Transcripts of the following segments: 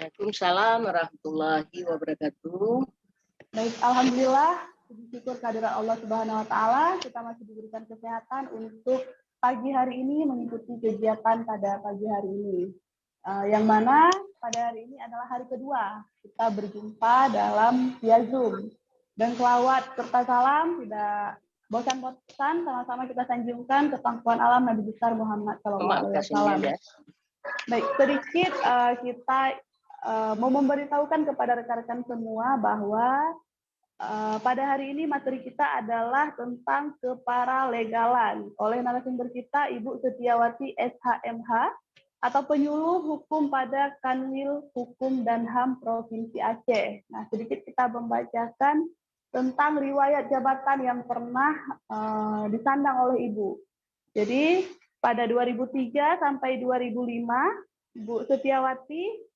Waalaikumsalam warahmatullahi wabarakatuh. Baik, alhamdulillah, puji syukur kehadirat Allah Subhanahu wa taala, kita masih diberikan kesehatan untuk pagi hari ini mengikuti kegiatan pada pagi hari ini. Yang mana pada hari ini adalah hari kedua kita berjumpa dalam via Zoom. Dan selawat serta salam tidak bosan-bosan, sama-sama kita sanjungkan kepangkuan alam Nabi besar Muhammad SAW. Baik, sedikit kita mau memberitahukan kepada rekan-rekan semua bahwa pada hari ini materi kita adalah tentang keparalegalan oleh narasumber kita Ibu Setiawati SHMH atau penyuluh hukum pada Kanwil Hukum dan HAM Provinsi Aceh. Nah, sedikit kita membacakan tentang riwayat jabatan yang pernah disandang oleh Ibu. Jadi, pada 2003 sampai 2005, Bu Setiawati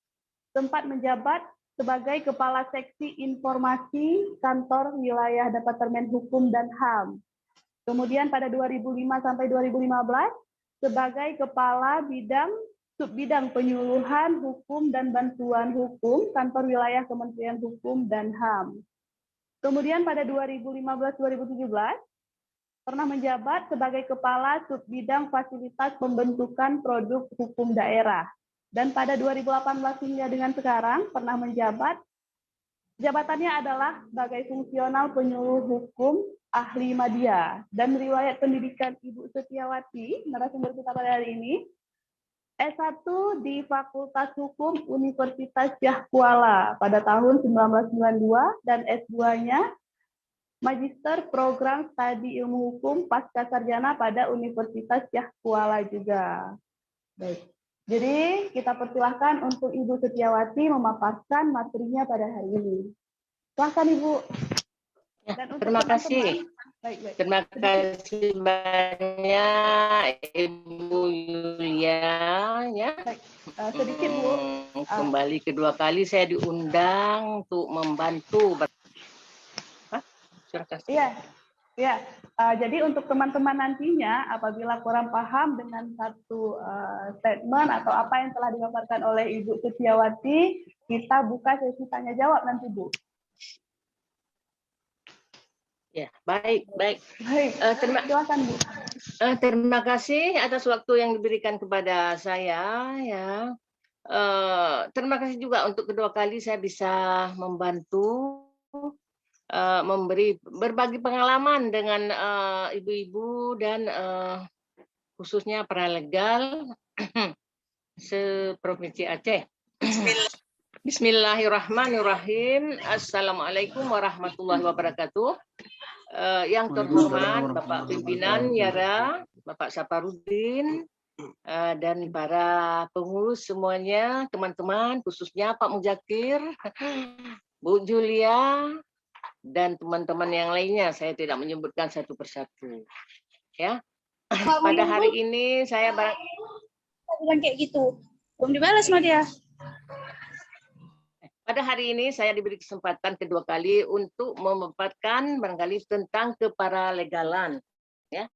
sempat menjabat sebagai Kepala Seksi Informasi Kantor Wilayah Departemen Hukum dan HAM. Kemudian pada 2005 sampai 2015 sebagai Kepala Subbidang Penyuluhan Hukum dan Bantuan Hukum Kantor Wilayah Kementerian Hukum dan HAM. Kemudian pada 2015-2017 pernah menjabat sebagai Kepala Subbidang Fasilitas Pembentukan Produk Hukum Daerah. Dan pada 2018 hingga dengan sekarang pernah menjabat, jabatannya adalah sebagai fungsional penyuluh hukum ahli media. Dan riwayat pendidikan Ibu Setiawati, narasumber kita pada hari ini, S1 di Fakultas Hukum Universitas Syah Kuala pada tahun 1992 dan S2-nya Magister Program Studi Ilmu Hukum Pasca Sarjana pada Universitas Syah Kuala juga. Baik. Jadi kita persilahkan untuk Ibu Setiawati memaparkan materinya pada hari ini. Silakan Ibu. Dan terima kasih. Baik. Terima kasih banyak Ibu Yulia. Ya. Baik. Sedikit Bu. Kembali kedua kali saya diundang untuk membantu. Iya. Ya, jadi untuk teman-teman nantinya apabila kurang paham dengan satu statement atau apa yang telah dipaparkan oleh Ibu Setiawati, kita buka sesi tanya jawab nanti Bu. Ya, baik. Silakan Bu. Terima kasih atas waktu yang diberikan kepada saya. Ya, terima kasih juga untuk kedua kali saya bisa membantu. Berbagi pengalaman dengan ibu-ibu dan khususnya paralegal seprovinsi Aceh. Bismillahirrahmanirrahim. Assalamualaikum warahmatullahi wabarakatuh. Yang terhormat Bapak Pimpinan Yara, Bapak Saparudin, dan para pengurus semuanya, teman-teman, khususnya Pak Mujakir, Bu Julia, dan teman-teman yang lainnya, saya tidak menyebutkan satu persatu. Ya, pada hari ini saya bilang kayak gitu, belum dibalas sama dia. Pada hari ini saya diberi kesempatan kedua kali untuk memaparkan barangkali tentang keparalegalan. Ya,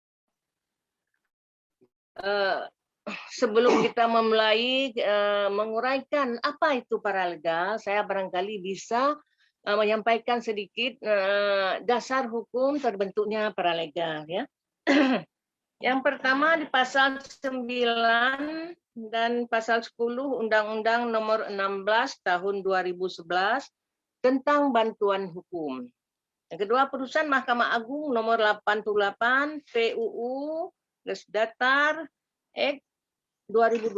sebelum kita memulai menguraikan apa itu paralegal, saya barangkali bisa menyampaikan sedikit dasar hukum terbentuknya paralegal. Ya. Yang pertama di pasal 9 dan pasal 10 Undang-Undang Nomor 16 Tahun 2011 tentang bantuan hukum. Yang kedua Putusan Mahkamah Agung Nomor 88 PUU Datar Act 2012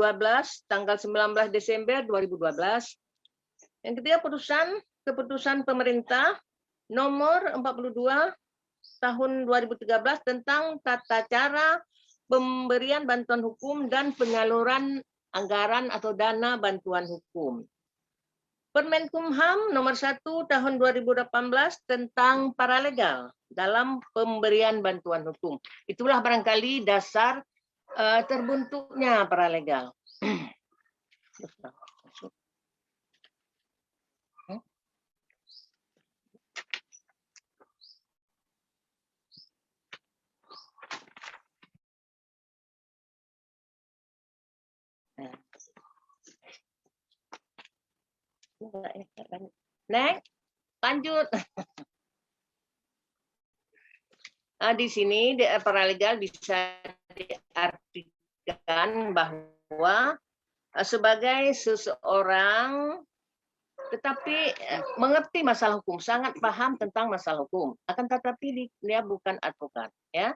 tanggal 19 Desember 2012. Yang ketiga Keputusan Pemerintah Nomor 42 Tahun 2013 tentang tata cara pemberian bantuan hukum dan penyaluran anggaran atau dana bantuan hukum. Permenkumham Nomor 1 Tahun 2018 tentang paralegal dalam pemberian bantuan hukum. Itulah barangkali dasar terbentuknya paralegal. Next, lanjut. Di sini paralegal bisa diartikan bahwa sebagai seseorang tetapi mengerti masalah hukum, sangat paham tentang masalah hukum. Akan tetapi dia bukan advokat, ya.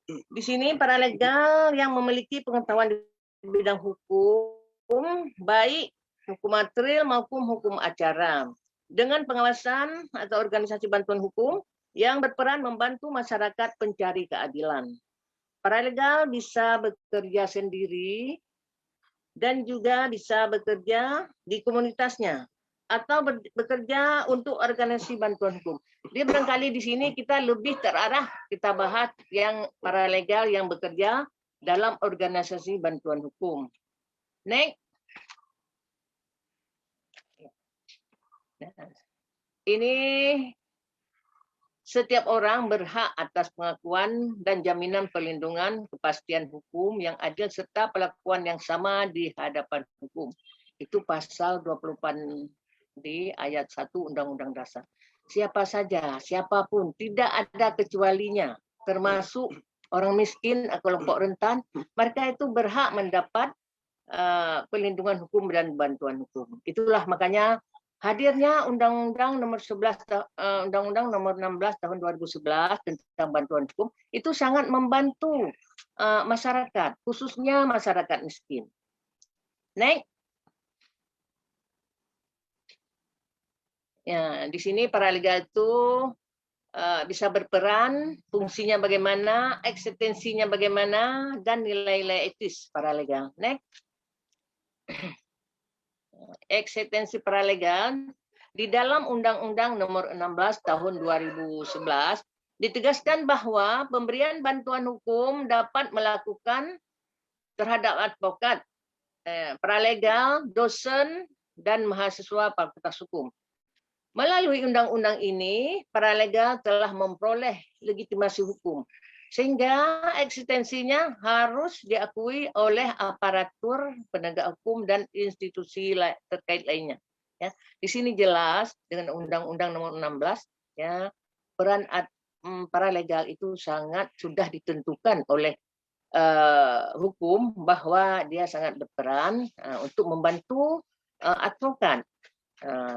Di sini paralegal yang memiliki pengetahuan di bidang hukum, baik hukum material maupun hukum acara, dengan pengawasan atau organisasi bantuan hukum yang berperan membantu masyarakat pencari keadilan. Paralegal bisa bekerja sendiri dan juga bisa bekerja di komunitasnya atau bekerja untuk organisasi bantuan hukum. Jadi barangkali di sini kita lebih terarah kita bahas yang paralegal yang bekerja dalam organisasi bantuan hukum. Next. Ini setiap orang berhak atas pengakuan dan jaminan perlindungan kepastian hukum yang adil serta perlakuan yang sama di hadapan hukum. Itu pasal 28 di ayat 1 Undang-Undang Dasar. Siapa saja, siapapun, tidak ada kecualinya, termasuk orang miskin, kelompok rentan, mereka itu berhak mendapat perlindungan hukum dan bantuan hukum. Itulah makanya hadirnya Undang-Undang nomor 11 Undang-Undang nomor 16 tahun 2011 tentang bantuan hukum itu sangat membantu masyarakat, khususnya masyarakat miskin. Next. Ya, di sini paralegal itu bisa berperan, fungsinya bagaimana, eksistensinya bagaimana, dan nilai-nilai etis paralegal. Next. Eksistensi paralegal di dalam Undang-Undang nomor 16 tahun 2011 ditegaskan bahwa pemberian bantuan hukum dapat melakukan terhadap advokat, paralegal, dosen, dan mahasiswa fakultas hukum. Melalui undang-undang ini, paralegal telah memperoleh legitimasi hukum, sehingga eksistensinya harus diakui oleh aparatur penegak hukum dan institusi terkait lainnya. Ya, di sini jelas dengan Undang-Undang nomor 16, ya, peran paralegal itu sangat sudah ditentukan oleh hukum bahwa dia sangat berperan untuk membantu advokat.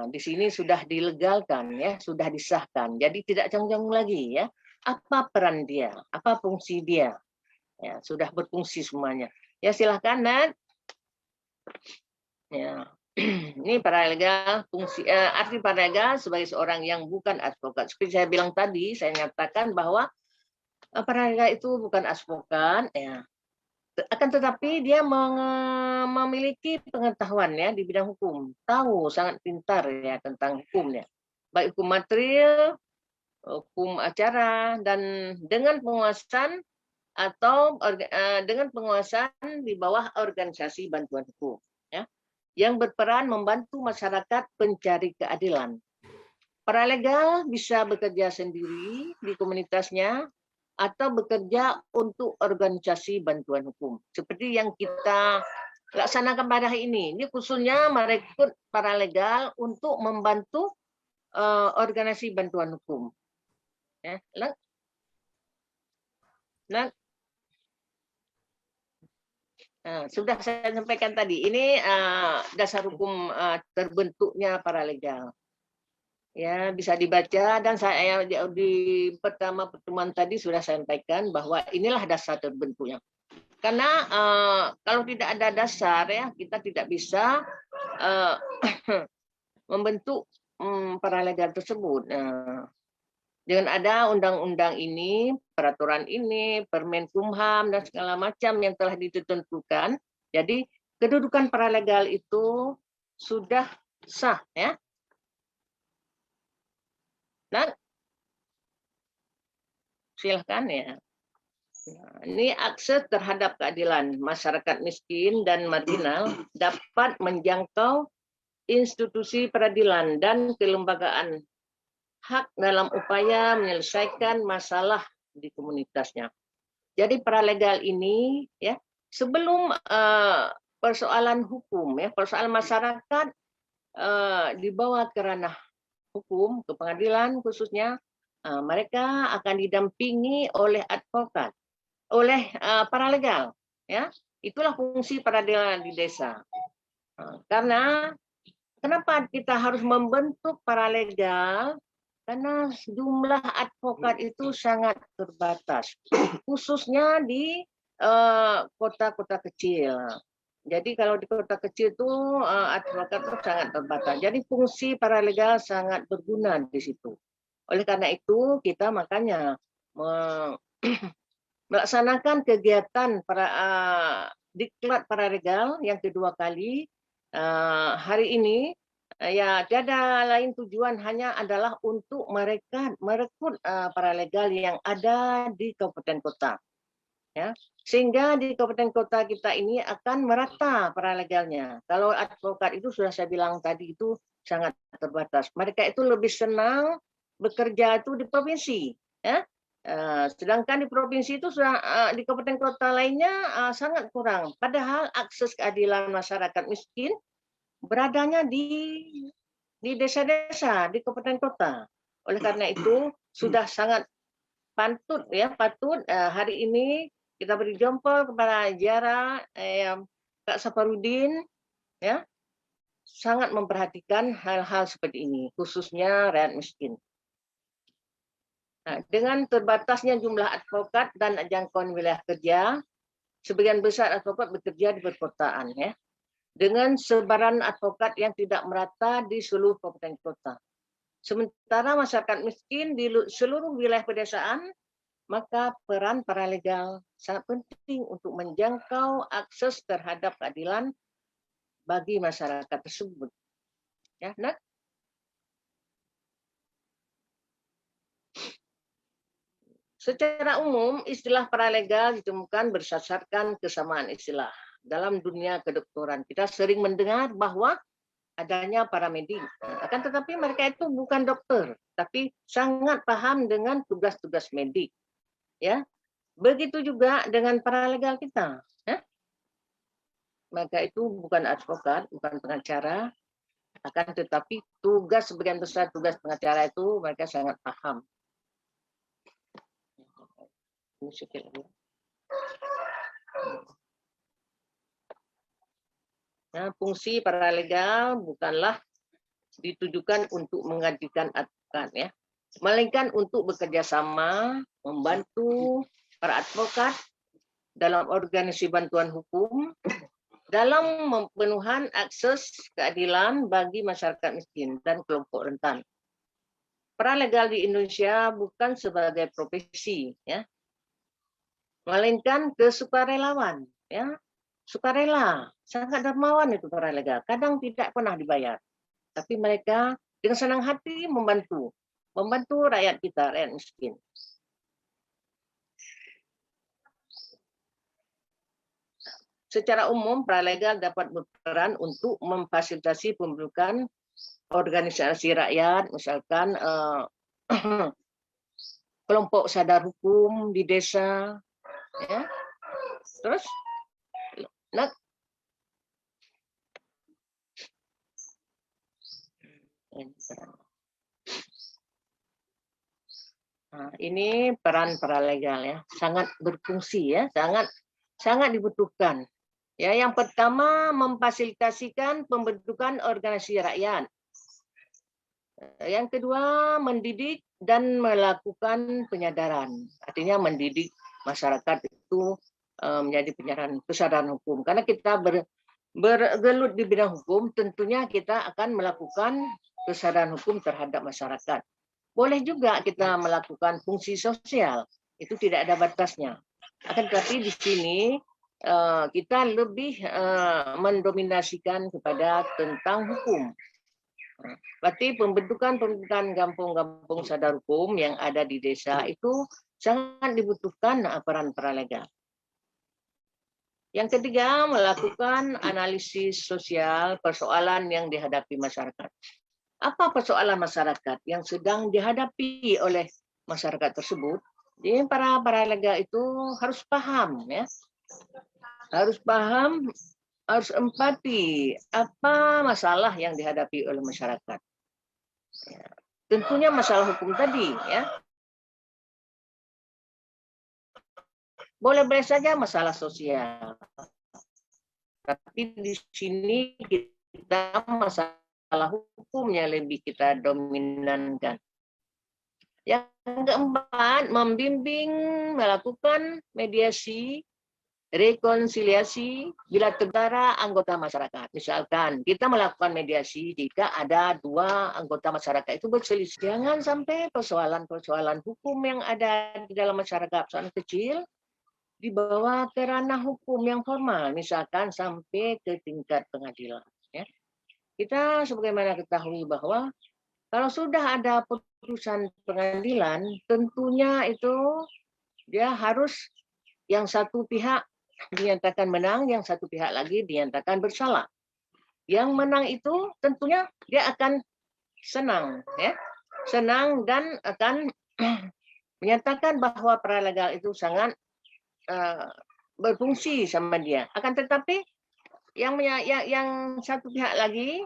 Di sini sudah dilegalkan, ya, sudah disahkan. Jadi tidak canggung lagi, ya. Apa peran dia? Apa fungsi dia? Ya, sudah berfungsi semuanya. Ya, silakan, Nat. Ya. Ini paralegal, fungsi arti paralegal sebagai seorang yang bukan advokat. Seperti saya bilang tadi, saya nyatakan bahwa paralegal itu bukan advokat, ya. Akan tetapi dia memiliki pengetahuan, ya, di bidang hukum, tahu sangat pintar, ya, tentang hukumnya, baik hukum material, hukum acara, dan dengan penguasaan atau dengan penguasaan di bawah organisasi bantuan hukum, ya, yang berperan membantu masyarakat pencari keadilan. Paralegal bisa bekerja sendiri di komunitasnya atau bekerja untuk organisasi bantuan hukum. Seperti yang kita laksanakan pada hari ini. Ini khususnya merekrut paralegal untuk membantu organisasi bantuan hukum. Ya, sudah saya sampaikan tadi. Ini dasar hukum terbentuknya paralegal. Ya, bisa dibaca, dan saya di pertama pertemuan tadi sudah sampaikan bahwa inilah dasar terbentuknya. Karena kalau tidak ada dasar, ya, kita tidak bisa membentuk paralegal tersebut. Dengan ada undang-undang ini, peraturan ini, Permen Kumham, dan segala macam yang telah ditentukan, jadi kedudukan paralegal itu sudah sah, ya. Nah, silahkan, ya. Nah, ini akses terhadap keadilan masyarakat miskin dan marginal dapat menjangkau institusi peradilan dan kelembagaan hak dalam upaya menyelesaikan masalah di komunitasnya. Jadi paralegal ini, ya, sebelum persoalan hukum, ya, persoalan masyarakat dibawa ke ranah hukum, ke pengadilan khususnya, mereka akan didampingi oleh advokat, oleh paralegal, ya. Itulah fungsi paralegal di desa. Karena kenapa kita harus membentuk paralegal? Karena jumlah advokat itu sangat terbatas, khususnya di kota-kota kecil. Jadi kalau di kota kecil itu advokat itu sangat terbatas. Jadi fungsi paralegal sangat berguna di situ. Oleh karena itu kita makanya melaksanakan kegiatan diklat paralegal yang kedua kali hari ini. Ya, tiada lain tujuan hanya adalah untuk merekrut paralegal yang ada di kabupaten kota. Ya, sehingga di kabupaten kota kita ini akan merata paralegalnya. Kalau advokat itu sudah saya bilang tadi itu sangat terbatas. Mereka itu lebih senang bekerja itu di provinsi, ya. Sedangkan di provinsi itu sudah di kabupaten kota lainnya sangat kurang. Padahal akses keadilan masyarakat miskin beradanya di desa-desa, di kabupaten kota. Oleh karena itu sudah sangat patut hari ini kita beri jempol kepada Jara Kak Safarudin, ya, sangat memperhatikan hal-hal seperti ini, khususnya rakyat miskin. Nah, dengan terbatasnya jumlah advokat dan jangkauan wilayah kerja, sebagian besar advokat bekerja di perkotaan, ya. Dengan sebaran advokat yang tidak merata di seluruh kabupaten kota. Sementara masyarakat miskin di seluruh wilayah pedesaan, maka peran paralegal sangat penting untuk menjangkau akses terhadap keadilan bagi masyarakat tersebut. Ya, Nak? Secara umum, istilah paralegal ditemukan berdasarkan kesamaan istilah. Dalam dunia kedokteran, kita sering mendengar bahwa adanya paramedik. Akan tetapi mereka itu bukan dokter, tapi sangat paham dengan tugas-tugas medik. Ya, begitu juga dengan paralegal kita. Ya? Maka itu bukan advokat, bukan pengacara, akan tetapi tugas sebagian besar tugas pengacara itu mereka sangat paham. Nah, fungsi paralegal bukanlah ditujukan untuk menggantikan advokat, ya, melainkan untuk bekerja sama membantu para advokat dalam organisasi bantuan hukum dalam pemenuhan akses keadilan bagi masyarakat miskin dan kelompok rentan. Paralegal di Indonesia bukan sebagai profesi, ya, melainkan kesukarelawan, ya. Sukarela, sangat dermawan itu paralegal. Kadang tidak pernah dibayar, tapi mereka dengan senang hati membantu rakyat kita, rakyat miskin. Secara umum, paralegal dapat berperan untuk memfasilitasi pembentukan organisasi rakyat, misalkan kelompok sadar hukum di desa, ya. Terus, Nah, ini peran paralegal, ya, sangat berfungsi, ya, sangat dibutuhkan. Ya, yang pertama memfasilitasikan pembentukan organisasi rakyat. Yang kedua mendidik dan melakukan penyadaran. Artinya mendidik masyarakat itu menjadi kesadaran hukum. Karena kita bergelut di bidang hukum, tentunya kita akan melakukan kesadaran hukum terhadap masyarakat. Boleh juga kita melakukan fungsi sosial, itu tidak ada batasnya. Akan tetapi di sini kita lebih mendominasikan kepada tentang hukum. Berarti pembentukan kampung-kampung sadar hukum yang ada di desa itu sangat dibutuhkan peran paralegal. Yang ketiga, melakukan analisis sosial persoalan yang dihadapi masyarakat. Apa persoalan masyarakat yang sedang dihadapi oleh masyarakat tersebut? Jadi para paralegal itu harus paham, ya, harus paham harus empati apa masalah yang dihadapi oleh masyarakat. Ya. Tentunya masalah hukum tadi, ya. Boleh-boleh saja masalah sosial. Tapi di sini kita masalah hukumnya lebih kita dominankan. Yang keempat, membimbing melakukan mediasi, rekonsiliasi bila terdapat anggota masyarakat. Misalkan kita melakukan mediasi jika ada dua anggota masyarakat itu berselisih. Jangan sampai persoalan-persoalan hukum yang ada di dalam masyarakat, persoalan kecil, dibawa ke ranah hukum yang formal, misalkan sampai ke tingkat pengadilan. Ya. Kita sebagaimana ketahui bahwa kalau sudah ada putusan pengadilan, tentunya itu dia harus yang satu pihak dinyatakan menang, yang satu pihak lagi dinyatakan bersalah. Yang menang itu tentunya dia akan senang, ya, senang dan akan menyatakan bahwa paralegal itu sangat berfungsi sama dia. Akan tetapi yang satu pihak lagi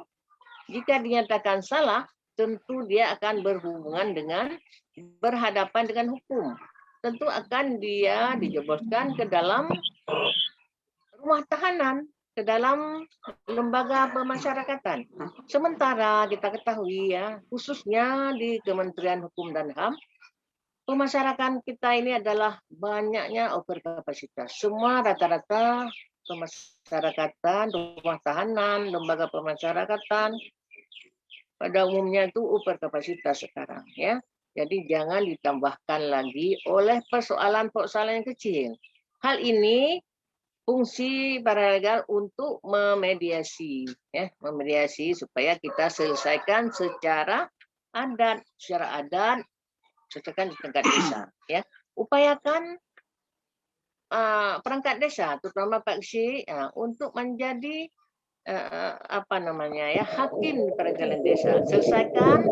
jika dinyatakan salah, tentu dia akan berhubungan dengan berhadapan dengan hukum. Tentu akan dia dijebloskan ke dalam rumah tahanan, ke dalam lembaga pemasyarakatan. Sementara kita ketahui ya, khususnya di Kementerian Hukum dan HAM, pemasyarakat kita ini adalah banyaknya overkapasitas. Semua rata-rata pemasyarakatan, rumah tahanan, lembaga pemasyarakatan, pada umumnya itu overkapasitas sekarang, ya. Jadi jangan ditambahkan lagi oleh persoalan-persoalan yang kecil. Hal ini fungsi paralegal untuk memediasi, ya, memediasi supaya kita selesaikan secara adat, selesaikan di tingkat desa, ya. Upayakan perangkat desa, terutama Pak Ksi, untuk menjadi hakim di peradilan desa. Selesaikan,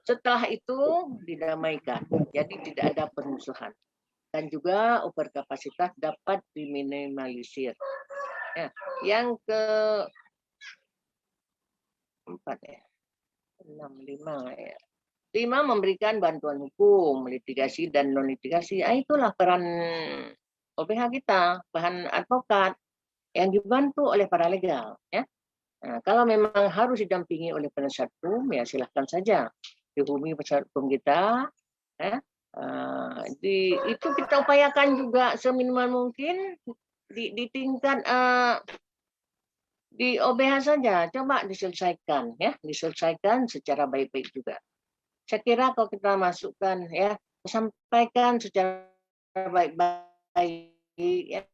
setelah itu didamaikan. Jadi tidak ada permusuhan. Dan juga overkapasitas dapat diminimalisir. Ya. Yang keempat ya. 5 ya. 5, memberikan bantuan hukum, litigasi dan non litigasi. Itulah peran OPH kita, bahan advokat yang dibantu oleh paralegal, ya. Nah, kalau memang harus didampingi oleh penasihat hukum, ya silahkan saja dihubungi penasihat hukum kita, ya. Itu kita upayakan juga seminimal mungkin di tingkat di OBH saja, coba diselesaikan, ya, diselesaikan secara baik-baik juga. Saya kira kalau kita masukkan, ya, sampaikan secara baik-baik, ya,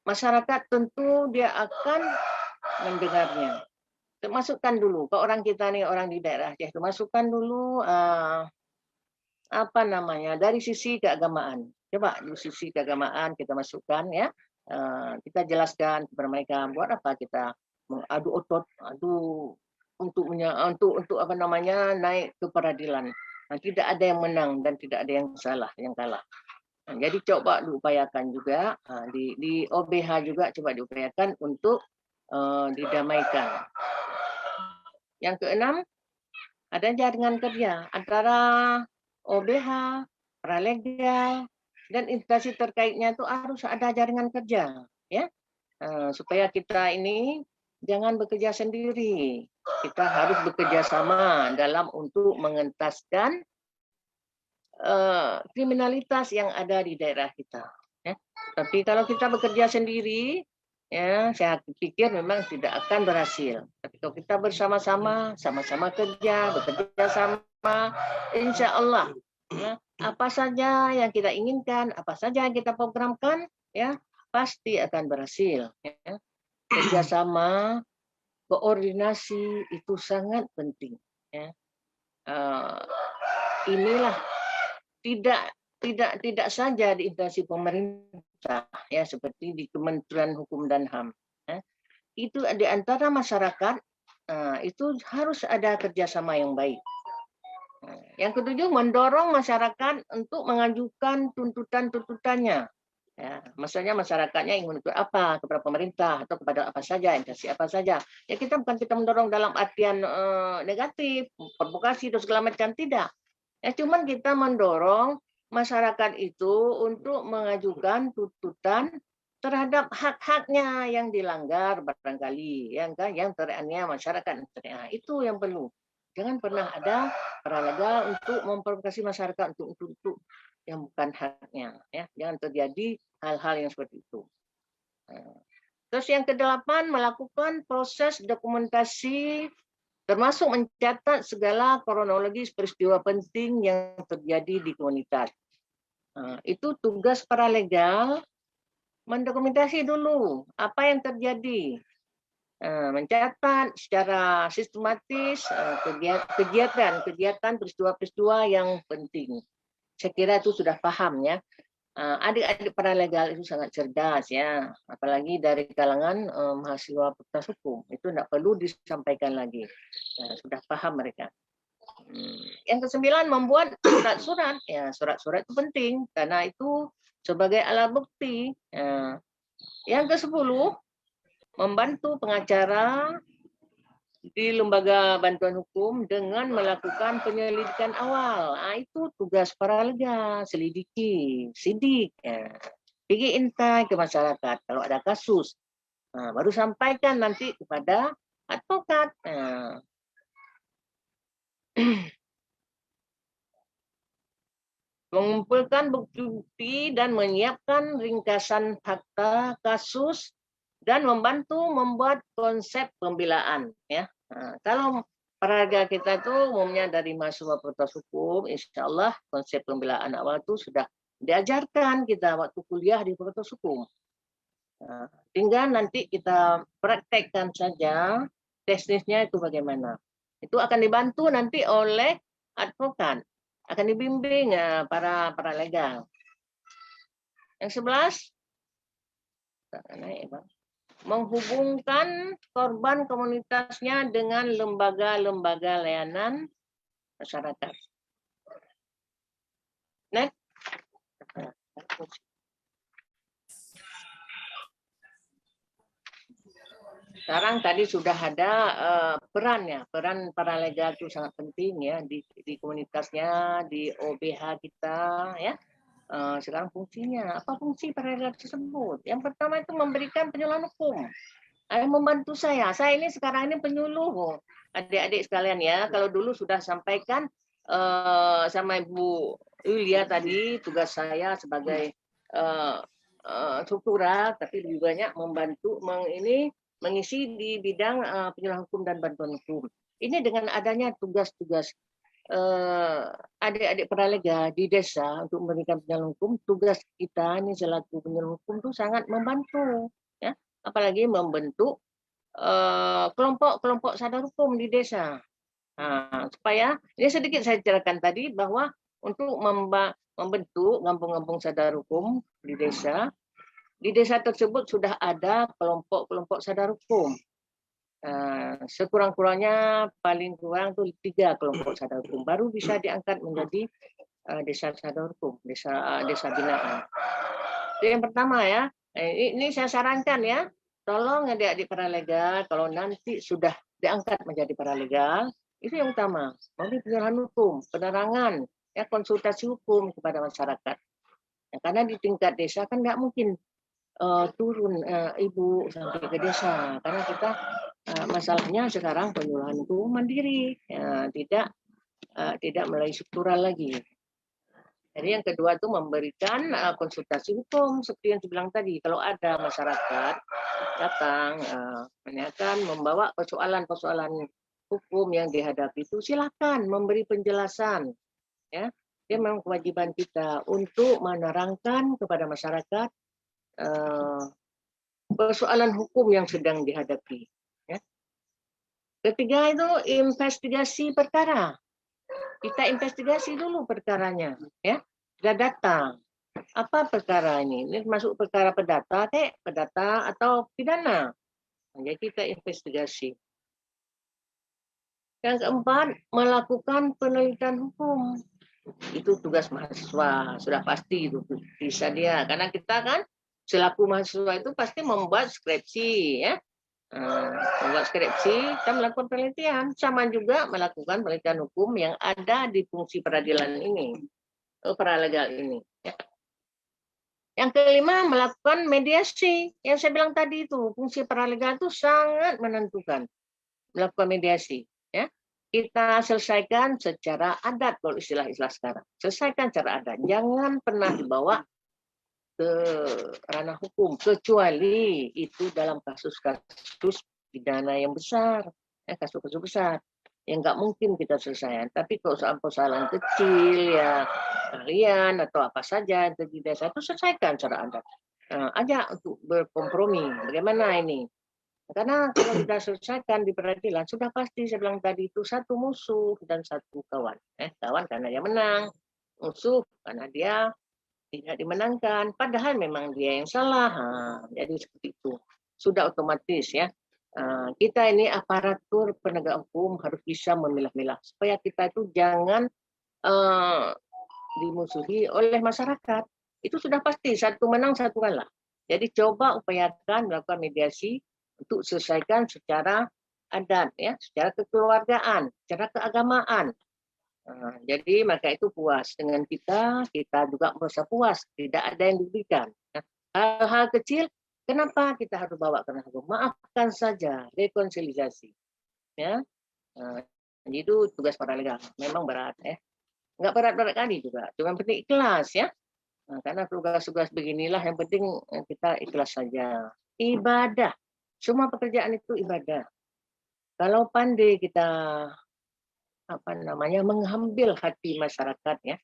masyarakat tentu dia akan mendengarnya. Masukkan dulu, ke orang kita nih, orang di daerah, ya, masukkan dulu dari sisi keagamaan. Coba di sisi keagamaan kita masukkan, ya, kita jelaskan kepada mereka buat apa kita adu otot, untuk naik ke peradilan. Nah, tidak ada yang menang dan tidak ada yang salah, yang kalah. Nah, jadi coba diupayakan juga di OBH juga coba diupayakan untuk didamaikan. Yang keenam, ada jaringan kerja antara OBH, paralegal, dan instansi terkaitnya itu harus ada jaringan kerja, ya, supaya kita ini jangan bekerja sendiri. Kita harus bekerja sama dalam untuk mengentaskan kriminalitas yang ada di daerah kita. Ya. Tapi kalau kita bekerja sendiri, ya, saya pikir memang tidak akan berhasil. Tapi kalau kita bersama-sama, sama-sama bekerja sama, insya Allah, ya, apa saja yang kita inginkan, apa saja yang kita programkan, ya, pasti akan berhasil. Ya. Kerjasama, koordinasi itu sangat penting. Ya. Inilah tidak saja di instansi pemerintah, ya, seperti di Kementerian Hukum dan HAM, ya. Itu di antara masyarakat itu harus ada kerjasama yang baik. Yang ketujuh, mendorong masyarakat untuk mengajukan tuntutan-tuntutannya. Ya, maksudnya masyarakatnya ingin menuntut apa kepada pemerintah atau kepada apa saja, instansi apa saja. Ya kita bukan kita mendorong dalam artian negatif, provokasi dan segala macam, tidak. Ya cuman kita mendorong masyarakat itu untuk mengajukan tuntutan terhadap hak-haknya yang dilanggar barangkali, yang teraniaya masyarakat. Nah, itu yang perlu. Jangan pernah ada para untuk memprovokasi masyarakat untuk yang bukan haknya, ya. Jangan terjadi hal-hal yang seperti itu. Terus yang ke-8, melakukan proses dokumentasi termasuk mencatat segala kronologis peristiwa penting yang terjadi di komunitas. Itu tugas para legal, mendokumentasi dulu apa yang terjadi, mencatat secara sistematis kegiatan peristiwa-peristiwa yang penting. Saya kira itu sudah paham ya. Adik-adik para legal itu sangat cerdas ya, apalagi dari kalangan mahasiswa fakultas hukum, itu tidak perlu disampaikan lagi, sudah paham mereka. Yang ke-9, membuat surat-surat. Ya, surat-surat itu penting karena itu sebagai alat bukti. Yang ke-10, membantu pengacara di lembaga bantuan hukum dengan melakukan penyelidikan awal. Itu tugas para lega, selidiki, sidik, pergi intai ke masyarakat kalau ada kasus. Baru sampaikan nanti kepada advokat. Mengumpulkan bukti dan menyiapkan ringkasan fakta kasus dan membantu membuat konsep pembelaan. Ya, kalau para kita itu umumnya dari mahasiswa fakultas hukum, insya Allah konsep pembelaan awal itu sudah diajarkan kita waktu kuliah di fakultas hukum. Tinggal nanti kita praktekkan saja teknisnya itu bagaimana. Itu akan dibantu nanti oleh advokat, akan dibimbing para legal. Yang 11, menghubungkan korban komunitasnya dengan lembaga-lembaga layanan masyarakat. Next. Sekarang tadi sudah ada peran para legal itu sangat penting ya di komunitasnya, di OBH kita ya. Sekarang fungsinya, apa fungsi para legal tersebut? Yang pertama itu memberikan penyuluhan hukum. Membantu saya ini sekarang ini penyuluh adik-adik sekalian ya. Kalau dulu sudah sampaikan sama Ibu Yulia tadi, tugas saya sebagai struktural, tapi lebih banyak membantu mengisi di bidang penyuluhan hukum dan bantuan hukum. Ini dengan adanya tugas-tugas adik-adik pralega di desa untuk memberikan penyuluhan hukum, tugas kita ini selaku penyuluh hukum itu sangat membantu, ya. Apalagi membentuk kelompok-kelompok sadar hukum di desa. Supaya ini sedikit saya ceritakan tadi bahwa untuk membentuk kampung-kampung sadar hukum di desa tersebut sudah ada kelompok-kelompok sadar hukum. Sekurang-kurangnya paling kurang tuh 3 kelompok sadar hukum baru bisa diangkat menjadi desa sadar hukum, desa binaan. Itu yang pertama ya. Ini saya sarankan ya, tolong adik-adik para legal kalau nanti sudah diangkat menjadi para legal, itu yang utama, memberi penyuluhan hukum, penerangan, ya konsultasi hukum kepada masyarakat. Ya, karena di tingkat desa kan nggak mungkin turun ibu sampai ke desa karena kita masalahnya sekarang penyuluhan itu mandiri, ya, tidak melalui struktural lagi. Jadi yang kedua itu memberikan konsultasi hukum seperti yang saya bilang tadi. Kalau ada masyarakat datang menanyakan, membawa persoalan-persoalan hukum yang dihadapi itu, silakan memberi penjelasan. Ya, dia memang kewajiban kita untuk menerangkan kepada masyarakat persoalan hukum yang sedang dihadapi. Ya. Ketiga itu investigasi perkara. Kita investigasi dulu perkaranya, ya. Kita datang. Apa perkara ini? Ini masuk perkara perdata atau pidana. Jadi kita investigasi. Yang keempat, melakukan penelitian hukum. Itu tugas mahasiswa, sudah pasti itu bisa dia. Karena kita kan selaku mahasiswa itu pasti membuat skripsi, ya. Membuat skripsi, kita melakukan penelitian, sama juga melakukan penelitian hukum yang ada di fungsi peradilan ini, paralegal ini. Yang kelima, melakukan mediasi. Yang saya bilang tadi itu, fungsi paralegal itu sangat menentukan. Melakukan mediasi. Ya. Kita selesaikan secara adat, kalau istilah-istilah sekarang. Selesaikan secara adat. Jangan pernah dibawa ke ranah hukum, kecuali itu dalam kasus-kasus pidana yang besar. Kasus-kasus besar. Yang nggak mungkin kita selesaikan. Tapi kalau soal persoalan kecil, ya kalian atau apa saja yang terjadi desa itu selesaikan secara adat. Ajak untuk berkompromi. Bagaimana ini? Karena kalau kita selesaikan di peradilan, sudah pasti saya bilang tadi itu satu musuh dan satu kawan. Kawan karena dia menang, musuh karena dia tidak dimenangkan. Padahal memang dia yang salah. Jadi seperti itu. Sudah otomatis ya. Kita ini aparatur penegak hukum harus bisa memilah-milah supaya kita itu jangan dimusuhi oleh masyarakat. Itu sudah pasti satu menang satu kalah. Jadi coba upayakan melakukan mediasi untuk selesaikan secara adat, ya, secara kekeluargaan, secara keagamaan. Jadi maka itu puas dengan kita juga merasa puas, tidak ada yang diberikan. Hal-hal kecil, kenapa kita harus bawa ke ranah hukum? Maafkan saja, rekonsiliasi. Ya, itu tugas paralegal. Memang berat, ya. Nggak berat-berat kali juga, cuma penting ikhlas, ya. Karena tugas-tugas beginilah yang penting kita ikhlas saja. Ibadah, semua pekerjaan itu ibadah. Kalau pandai kita mengambil hati masyarakat, ya,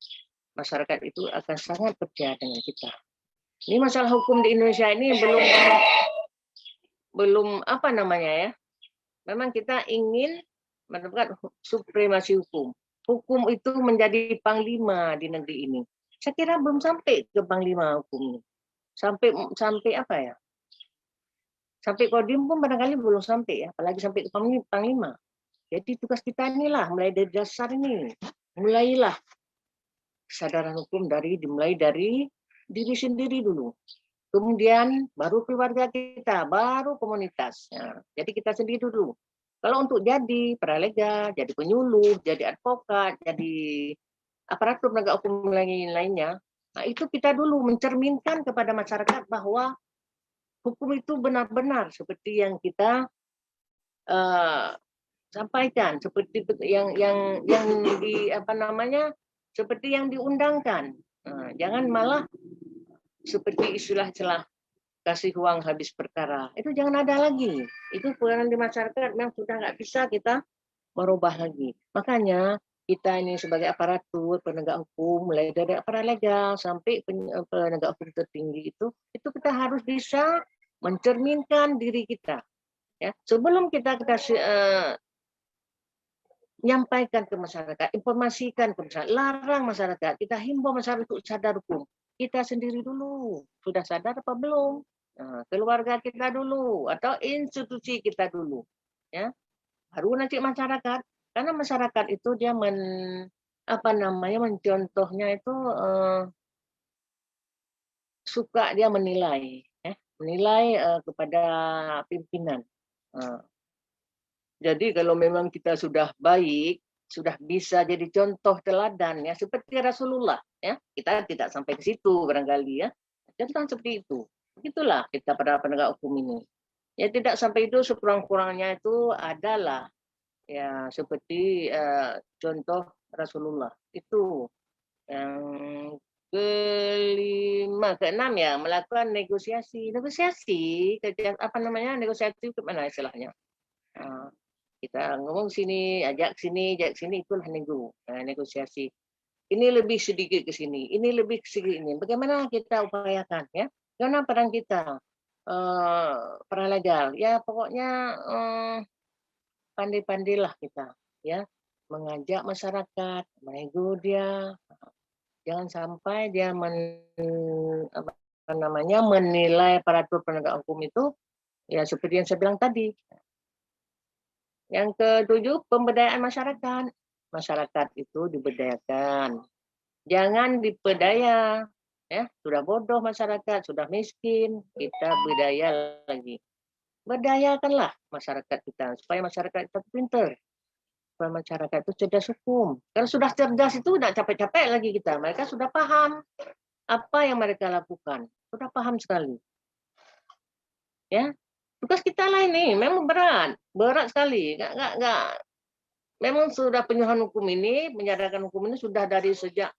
masyarakat itu akan sangat percaya dengan kita. Ini masalah hukum di Indonesia ini belum ya. Memang kita ingin mendapatkan supremasi hukum. Hukum itu menjadi panglima di negeri ini. Saya kira belum sampai ke panglima hukum ini. Sampai apa ya? Sampai kodim pun barangkali belum sampai, ya, apalagi sampai ke panglima. Jadi tugas kita inilah mulai dari dasar ini. Mulailah kesadaran hukum dimulai dari diri sendiri dulu. Kemudian baru keluarga kita, baru komunitas. Jadi kita sendiri dulu. Kalau untuk jadi paralegal, jadi penyuluh, jadi advokat, jadi aparatur penegak hukum lainnya, itu kita dulu mencerminkan kepada masyarakat bahwa hukum itu benar-benar seperti yang kita sampaikan, seperti yang seperti yang diundangkan. Jangan malah seperti istilah kasih uang habis perkara. Itu jangan ada lagi. Itu peranan di masyarakat memang sudah nggak bisa kita merubah lagi. Makanya kita ini sebagai aparatur penegak hukum, mulai dari paralegal sampai penegak hukum tertinggi itu kita harus bisa mencerminkan diri kita. Ya, sebelum kita nyampaikan ke masyarakat, informasikan ke masyarakat, larang masyarakat, kita himbau masyarakat untuk sadar hukum. Kita sendiri dulu sudah sadar apa belum? Keluarga kita dulu atau institusi kita dulu, ya. Baru nanti masyarakat, karena masyarakat itu dia mencontohnya itu suka dia menilai, ya, menilai kepada pimpinan. Jadi kalau memang kita sudah baik, sudah bisa jadi contoh teladan, ya, seperti Rasulullah, ya, kita tidak sampai ke situ barangkali, ya, contoh seperti itu. Begitulah kita pada penegak hukum ini. Ya tidak sampai itu, sekurang-kurangnya itu adalah ya seperti contoh Rasulullah itu. Yang keenam ya, melakukan negosiasi negosiasi kemana istilahnya, kita ngomong sini, ajak sini, itulah negosiasi. Ini lebih sedikit ke sini, ini lebih sedikit ini. Bagaimana kita upayakan, ya? Karena peran kita paralegal, ya pokoknya pandai-pandailah kita, ya, mengajak masyarakat, menego dia, jangan sampai dia menilai aparatur penegak hukum itu ya seperti yang saya bilang tadi. Yang ketujuh, pemberdayaan masyarakat. Masyarakat itu diberdayakan. Jangan dipedaya. Ya, sudah bodoh masyarakat, sudah miskin, kita berdaya lagi. Berdayakanlah masyarakat kita supaya masyarakat kita pintar, supaya masyarakat itu cerdas hukum. Kalau sudah cerdas itu tidak capek-capek lagi kita. Mereka sudah paham apa yang mereka lakukan, sudah paham sekali. Ya, tugas kita lah ini memang berat sekali. Nggak. Memang sudah penyuluhan hukum ini, menyadarkan hukum ini sudah dari sejak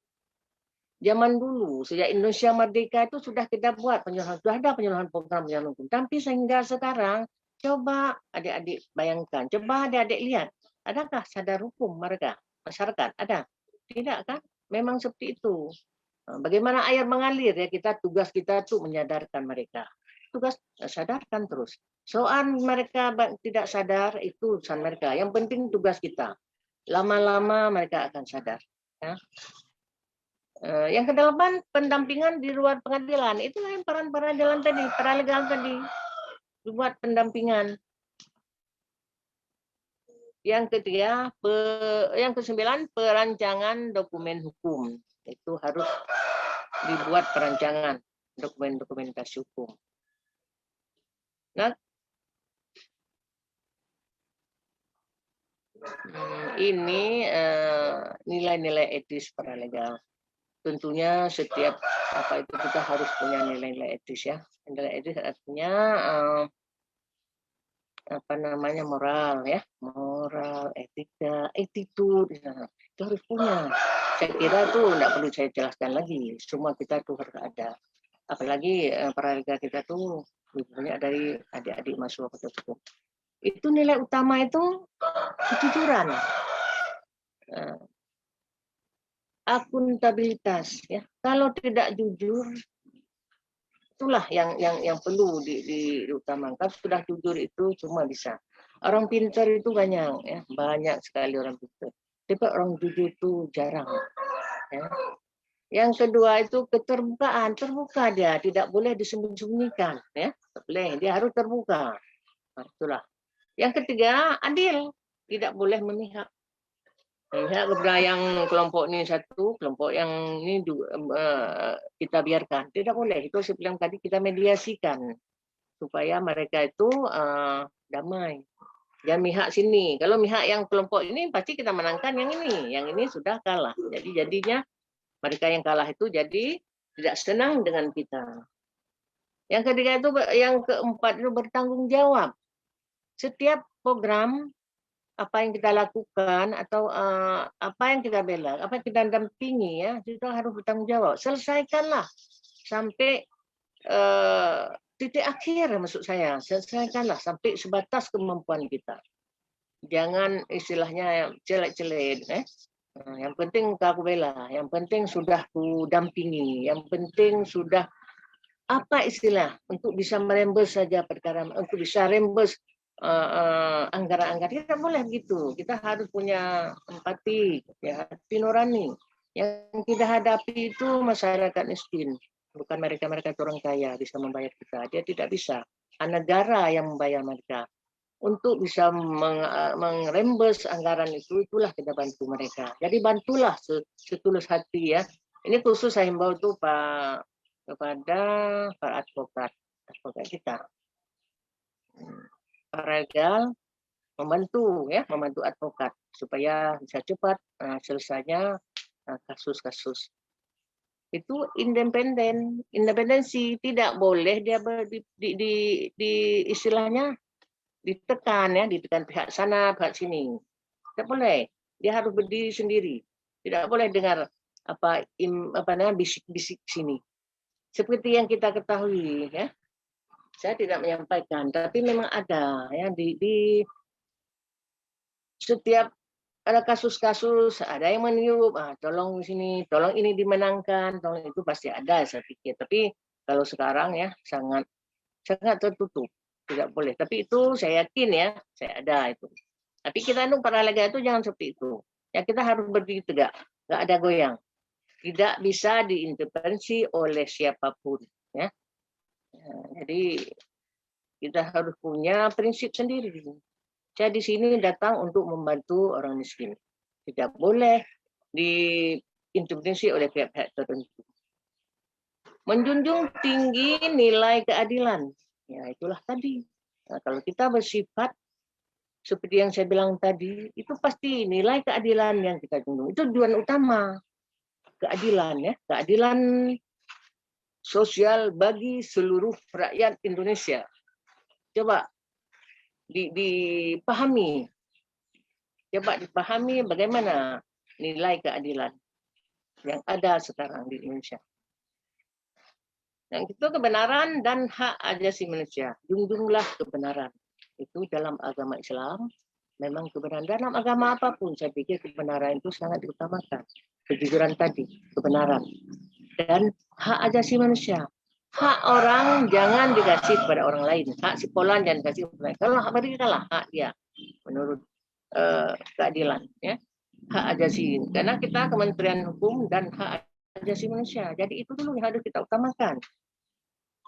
zaman dulu, sejak Indonesia merdeka itu sudah kita buat penyuluhan, sudah ada penyuluhan program penyuluhan hukum. Tapi sehingga sekarang, coba adik-adik bayangkan, coba adik-adik lihat, adakah sadar hukum mereka, masyarakat? Ada? Tidak kan? Memang seperti itu. Bagaimana air mengalir ya, tugas kita tuh menyadarkan mereka. Tugas sadarkan terus. Soal mereka tidak sadar itu urusan mereka. Yang penting tugas kita. Lama-lama mereka akan sadar. Ya. Yang kedelapan, pendampingan di luar pengadilan. Itulah yang peran peradilan tadi, paralegal tadi. Dibuat pendampingan. Yang ketiga, yang kesembilan, perancangan dokumen hukum. Itu harus dibuat perancangan dokumentasi hukum. Nah, ini nilai-nilai etis paralegal. Tentunya setiap apa itu kita harus punya nilai-nilai etis ya. Nilai etis artinya apa namanya moral ya, moral, etika, attitude itu harus punya. Saya kira itu tidak perlu saya jelaskan lagi. Semua kita tuh harus ada. Apalagi paralegal kita tuh banyak dari adik-adik mahasiswa fakultas hukum. Itu nilai utama itu kejujuran, akuntabilitas. Ya, kalau tidak jujur, itulah yang perlu diutamakan. Sudah jujur itu cuma bisa. Orang pintar itu banyak, ya, banyak sekali orang pintar. Tapi orang jujur itu jarang. Ya. Yang kedua itu keterbukaan, terbuka dia, tidak boleh disembunyikan, ya, boleh, dia harus terbuka. Nah, itulah. Yang ketiga, adil, tidak boleh memihak. Memihak kepada yang kelompok ini satu, kelompok yang ini juga, kita biarkan, tidak boleh. Itu saya bilang tadi kita mediasikan supaya mereka itu damai. Jangan mihak sini. Kalau mihak yang kelompok ini pasti kita menangkan yang ini sudah kalah. Jadi jadinya mereka yang kalah itu jadi tidak senang dengan kita. Yang ketiga itu, yang keempat itu bertanggung jawab. Setiap program apa yang kita lakukan atau apa yang kita bela, apa yang kita dampingi ya, kita harus bertanggung jawab. Selesaikanlah sampai titik akhir maksud saya. Selesaikanlah sampai sebatas kemampuan kita. Jangan istilahnya celek-celek. Yang penting aku bela, yang penting sudah ku dampingi, yang penting sudah apa istilah untuk bisa merembes saja perkara, untuk bisa rembes anggaran-anggaran. Tidak boleh begitu. Kita harus punya empati, ya, hati nurani. Yang kita hadapi itu masyarakat miskin, bukan mereka-mereka orang kaya bisa membayar kita. Dia tidak bisa. Negara yang membayar mereka. Untuk bisa merembes anggaran itu, itulah kita bantu mereka. Jadi bantulah setulus hati ya. Ini khusus saya himbau itu Pak kepada para advokat kita. Paralegal membantu ya, membantu advokat supaya bisa cepat selesainya kasus-kasus. Itu independensi, tidak boleh dia di istilahnya ditekan ya, ditekan pihak sana, pihak sini. Tidak boleh. Dia harus berdiri sendiri. Tidak boleh dengar apa namanya bisik-bisik sini. Seperti yang kita ketahui ya. Saya tidak menyampaikan, tapi memang ada ya di setiap ada kasus-kasus, ada yang meniup, tolong di sini, tolong ini dimenangkan, tolong itu pasti ada saya pikir. Tapi kalau sekarang ya sangat tertutup. Tidak boleh. Tapi itu saya yakin ya, saya ada itu. Tapi kita untuk paralegal itu jangan seperti itu. Ya kita harus berdiri tegak, nggak ada goyang. Tidak bisa diintervensi oleh siapapun. Ya. Jadi kita harus punya prinsip sendiri. Saya di sini datang untuk membantu orang miskin. Tidak boleh diintervensi oleh pihak-pihak tertentu. Menjunjung tinggi nilai keadilan. Ya, itulah tadi. Nah, kalau kita bersifat seperti yang saya bilang tadi, itu pasti nilai keadilan yang kita junjung. Itu tujuan utama. Keadilan, ya. Keadilan sosial bagi seluruh rakyat Indonesia. Coba dipahami. Coba dipahami bagaimana nilai keadilan yang ada sekarang di Indonesia. Yang itu kebenaran dan hak asasi manusia. Junjunglah kebenaran. Itu dalam agama Islam, memang kebenaran. Dalam agama apapun, saya pikir kebenaran itu sangat diutamakan. Kejujuran tadi, kebenaran. Dan hak asasi manusia. Hak orang jangan dikasih kepada orang lain. Hak si Polan jangan dikasih kepada orang lain. Kalau hak mereka lah hak dia, menurut keadilan. Ya. Hak asasi. Karena kita Kementerian Hukum dan hak asasi manusia. Jadi itu dulu yang harus kita utamakan.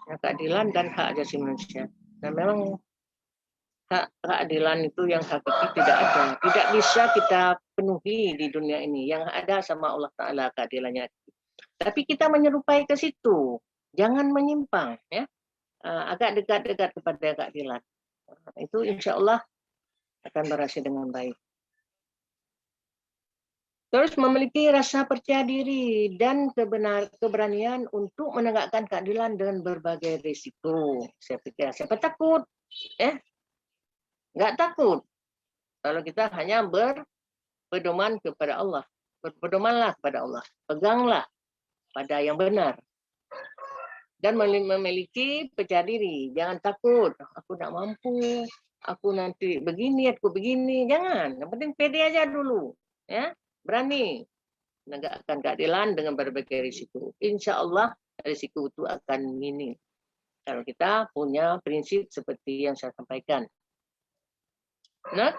Keadilan dan hak asasi manusia. Dan memang hak keadilan itu yang hakiki tidak ada. Tidak bisa kita penuhi di dunia ini. Yang ada sama Allah Ta'ala keadilannya. Tapi kita menyerupai ke situ. Jangan menyimpang. Ya. Agak dekat-dekat kepada keadilan. Itu insya Allah akan berhasil dengan baik. Terus memiliki rasa percaya diri dan keberanian untuk menegakkan keadilan dengan berbagai risiko. Saya pikir siapa takut? Nggak takut. Kalau kita hanya berpedoman kepada Allah. Berpedomanlah kepada Allah. Peganglah pada yang benar. Dan memiliki percaya diri. Jangan takut. Aku tak mampu. Aku nanti begini, aku begini. Jangan. Yang penting pede aja dulu. Ya. Berani menegakkan keadilan dengan berbagai risiko. Insya Allah risiko itu akan minim. Kalau kita punya prinsip seperti yang saya sampaikan. Nah,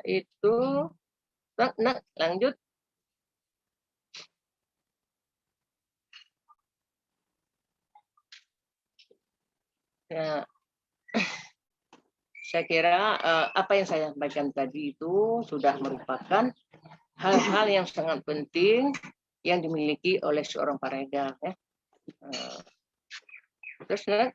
itu lanjut. Ya. Saya kira apa yang saya sampaikan tadi itu sudah merupakan hal-hal yang sangat penting yang dimiliki oleh seorang paregal. Ya. Terus, nah,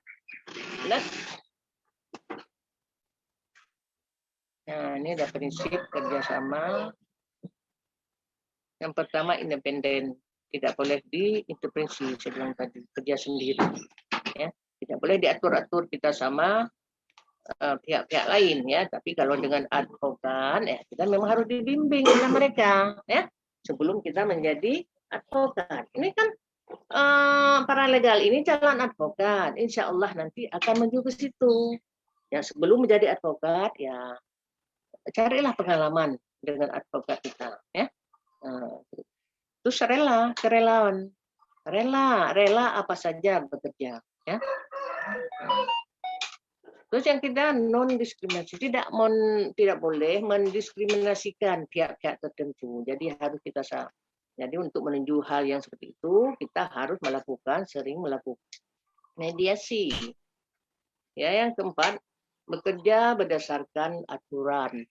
ini ada prinsip kerjasama. Yang pertama independen, tidak boleh diintervensi. Saya bilang tadi kerja sendiri. Ya. Tidak boleh diatur-atur kita sama pihak-pihak lain, ya. Tapi kalau dengan advokat, ya kita memang harus dibimbing oleh mereka, ya, sebelum kita menjadi advokat. Ini kan paralegal ini calon advokat, insya Allah nanti akan menuju ke situ. Ya, sebelum menjadi advokat, ya carilah pengalaman dengan advokat kita, ya. Terus kerelawan, rela apa saja bekerja, ya. Terus yang kita non diskriminasi, tidak boleh mendiskriminasikan pihak-pihak tertentu. Jadi harus kita Jadi untuk menuju hal yang seperti itu kita harus sering melakukan mediasi. Ya, yang keempat, bekerja berdasarkan aturan.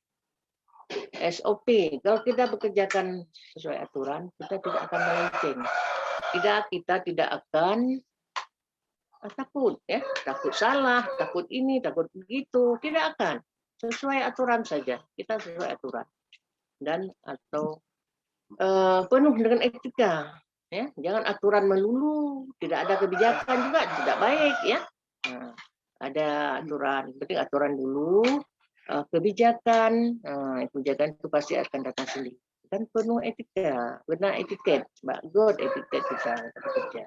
SOP. Kalau kita bekerjakan sesuai aturan, kita tidak akan melenceng. Kita tidak akan takut, ya, takut salah, takut ini, takut begitu, tidak akan. Sesuai aturan saja, kita sesuai aturan dan atau penuh dengan etika, ya, jangan aturan melulu, tidak ada kebijakan juga tidak baik, ya. Nah, ada aturan, penting aturan dulu, kebijakan, kebijakan itu pasti akan datang sendiri. Dan penuh etika, benar etiket, good etiket kita bekerja.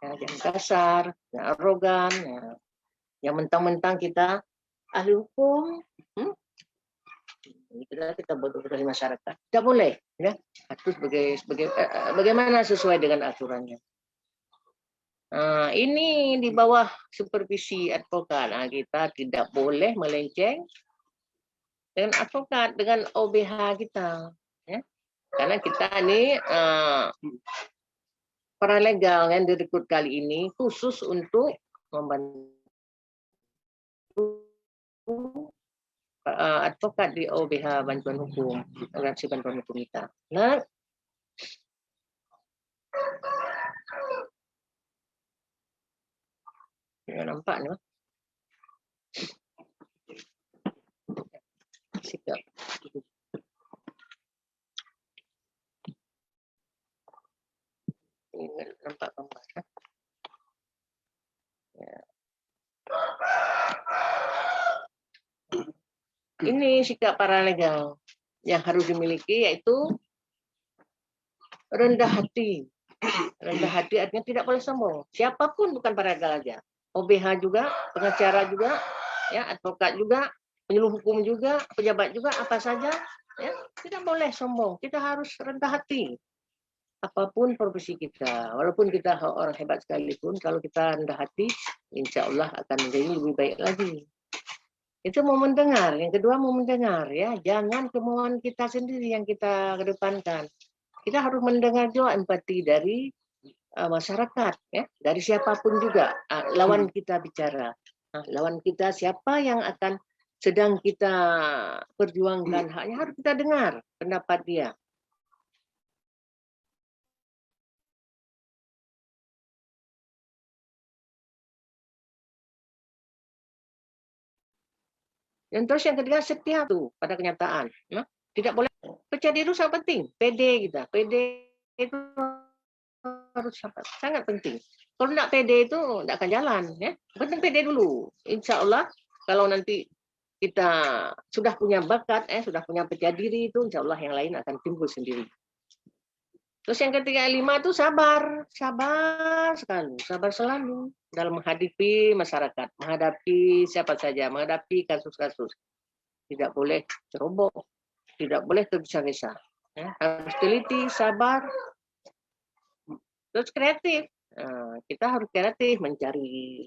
Ya, jangan kasar, jangan arogan, ya. Yang mentang-mentang kita ahli hukum, kita bodoh dari masyarakat. Tidak boleh, ya. Harus bagaimana sesuai dengan aturannya. Nah, ini di bawah supervisi advokat. Nah, kita tidak boleh melenceng dengan advokat, dengan OBH kita, ya. Karena kita ini paralegal yang direkrut kali ini khusus untuk membantu advokat di OBH Bantuan Hukum, Organisasi Bantuan Hukum kita. Nah, nggak nampak nih, sikap. Ini nampak gambar kan? Ya. Ini sikap paralegal yang harus dimiliki, yaitu rendah hati. Rendah hati artinya tidak boleh sombong. Siapapun, bukan paralegal aja. OBH juga, pengacara juga, ya, advokat juga, penyuluh hukum juga, pejabat juga, apa saja, ya, tidak boleh sombong. Kita harus rendah hati. Apapun profesi kita, walaupun kita orang hebat sekalipun, kalau kita rendah hati, insya Allah akan menjadi lebih baik lagi. Itu mau mendengar. Yang kedua mau mendengar, ya, jangan kemauan kita sendiri yang kita kedepankan. Kita harus mendengar juga empati dari masyarakat, ya, dari siapapun juga. Lawan kita bicara, lawan kita siapa yang akan sedang kita perjuangkan haknya, harus kita dengar pendapat dia. Dan terus yang ketiga, setia tuh pada kenyataan. Nah, tidak boleh percaya diri, sangat penting. PD kita, PD itu harus sangat penting. Kalau tidak PD itu tidak akan jalan, ya. Penting PD dulu. Insya Allah kalau nanti kita sudah punya bakat, sudah punya percaya diri itu, insya Allah yang lain akan timbul sendiri. Terus yang ketiga, 5 itu sabar, sabar sekali, sabar selalu dalam menghadapi masyarakat, menghadapi siapa saja, menghadapi kasus-kasus. Tidak boleh ceroboh, tidak boleh tergesa-gesa. Ya, harus teliti, sabar, terus kreatif. Kita harus kreatif mencari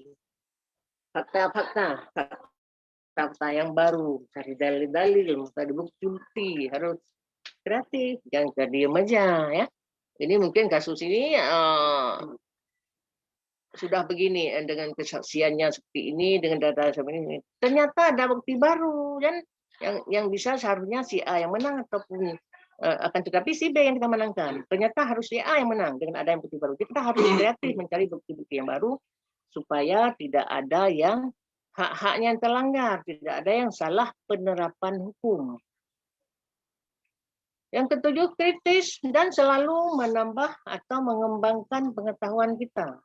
fakta-fakta yang baru, cari dalil-dalil, cari bukti, harus kreatif, jangan diam aja, ya. Ini mungkin kasus ini sudah begini, dengan kesaksiannya seperti ini, dengan data seperti ini. Ternyata ada bukti baru, dan yang bisa seharusnya si A yang menang, ataupun akan tetapi si B yang kita menangkan. Ternyata harus si A yang menang dengan ada yang bukti baru. Kita harus kreatif mencari bukti-bukti yang baru supaya tidak ada yang hak-haknya yang terlanggar, tidak ada yang salah penerapan hukum. Yang ketujuh, kritis dan selalu menambah atau mengembangkan pengetahuan kita.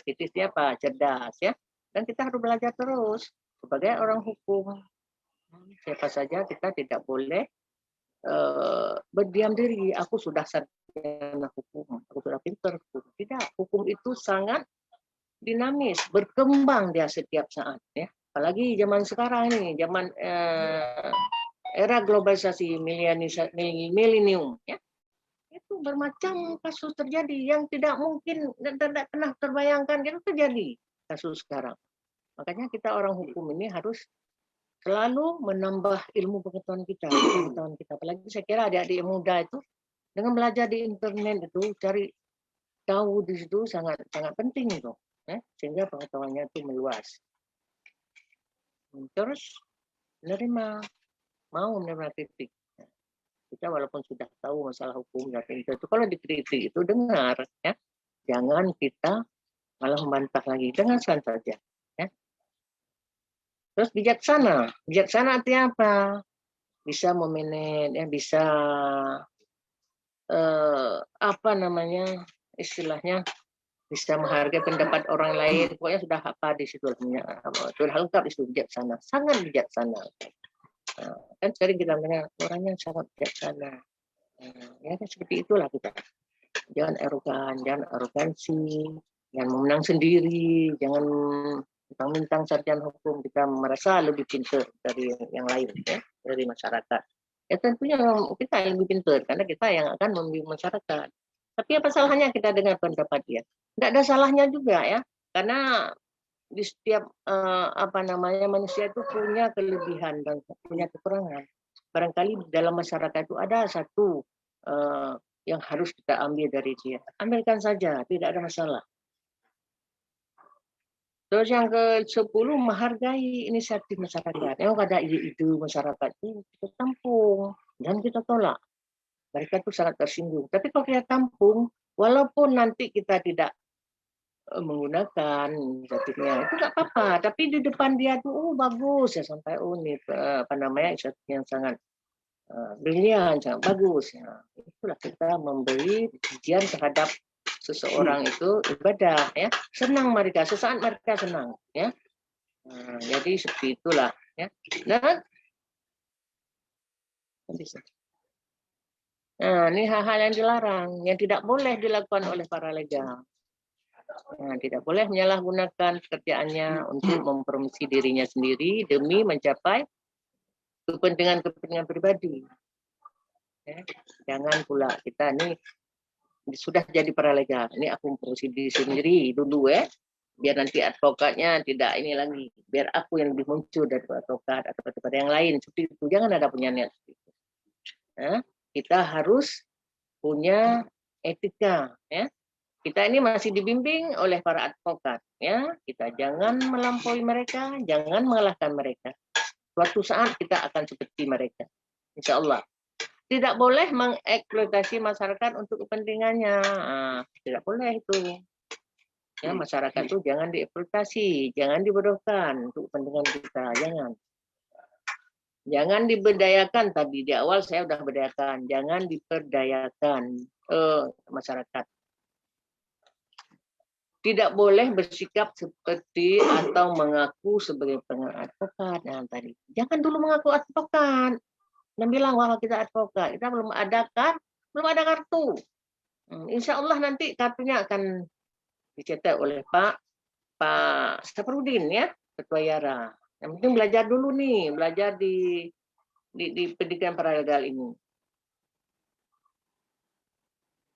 Kritisnya apa? Cerdas, ya. Dan kita harus belajar terus sebagai orang hukum. Siapa saja kita tidak boleh berdiam diri. Aku sudah sarjana hukum, aku sudah pintar hukum. Tidak, hukum itu sangat dinamis, berkembang dia setiap saat, ya. Apalagi zaman sekarang ini, zaman era globalisasi milenium, ya, itu bermacam kasus terjadi yang tidak mungkin dan tidak pernah terbayangkan itu terjadi kasus sekarang. Makanya kita orang hukum ini harus selalu menambah ilmu pengetahuan kita. Apalagi saya kira adik-adik muda itu dengan belajar di internet itu cari tahu di situ sangat penting itu, ya, sehingga pengetahuannya itu meluas. Terus mau menerima kritik. Kita walaupun sudah tahu masalah hukum dan itu kalau dikritik itu dengar, ya, jangan kita malah membantah lagi, dengarkan saja, ya. Terus bijaksana artinya apa? Bisa memanage, ya, bisa istilahnya bisa menghargai pendapat orang lain. Pokoknya sudah apa di situ, sudah lengkap di situ, bijaksana, sangat bijaksana. Kan sering kita dengar orangnya sangat bijaksana. Ya seperti itulah kita. Jangan arogan, jangan arogansi, jangan menang sendiri, jangan mentang-mentang sarjana hukum kita merasa lebih pintar dari yang lain, ya, dari masyarakat. Ya tentunya kita yang lebih pintar karena kita yang akan membimbing masyarakat. Tapi apa salahnya kita dengar pendapat dia? Tidak ada salahnya juga, ya, karena di setiap manusia itu punya kelebihan dan punya kekurangan. Barangkali dalam masyarakat itu ada satu yang harus kita ambil dari dia. Ambilkan saja, tidak ada masalah. Terus yang ke-10 menghargai inisiatif masyarakat. Yang ada ide-ide masyarakat itu kita tampung dan kita tolak. Mereka tuh sangat tersinggung. Tapi kalau kita tampung, walaupun nanti kita tidak menggunakan inisiatifnya, itu nggak apa-apa. Tapi di depan dia tuh, oh bagus ya sampai ini apa namanya inisiatif yang sangat brilian, sangat bagus. Ya. Itulah kita memberi pujian terhadap seseorang itu ibadah, ya senang mereka, sesaat mereka senang, ya. Jadi seperti itulah, ya. Nah, ini hal-hal yang dilarang, yang tidak boleh dilakukan oleh para legal. Nah, tidak boleh menyalahgunakan pekerjaannya untuk mempromosi dirinya sendiri demi mencapai kepentingan pribadi. Ya. Jangan pula kita nih sudah jadi paralegal, ini aku mempromosi diri sendiri dulu ya, biar nanti advokatnya tidak ini lagi, biar aku yang lebih muncul dari advokat atau daripada yang lain, seperti itu. Jangan ada punya niat seperti itu. Nah, kita harus punya etika, ya. Kita ini masih dibimbing oleh para advokat, ya. Kita jangan melampaui mereka, jangan mengalahkan mereka. Suatu saat kita akan seperti mereka, insya Allah. Tidak boleh mengeksploitasi masyarakat untuk kepentingannya. Tidak boleh itu. Ya, masyarakat itu jangan dieksploitasi, jangan dibodohkan untuk kepentingan kita, jangan. Jangan diberdayakan, tadi di awal saya sudah berdayakan, jangan diperdayakan masyarakat. Tidak boleh bersikap seperti atau mengaku sebagai advokat. Nah, tadi jangan dulu mengaku advokat. Dan bilang bahwa kita advokat, kita belum ada kartu. Insya Allah nanti kartunya akan dicetak oleh Pak Saparudin, ya, Ketua Yara. Yang penting belajar dulu nih, belajar di pendidikan paralegal ini.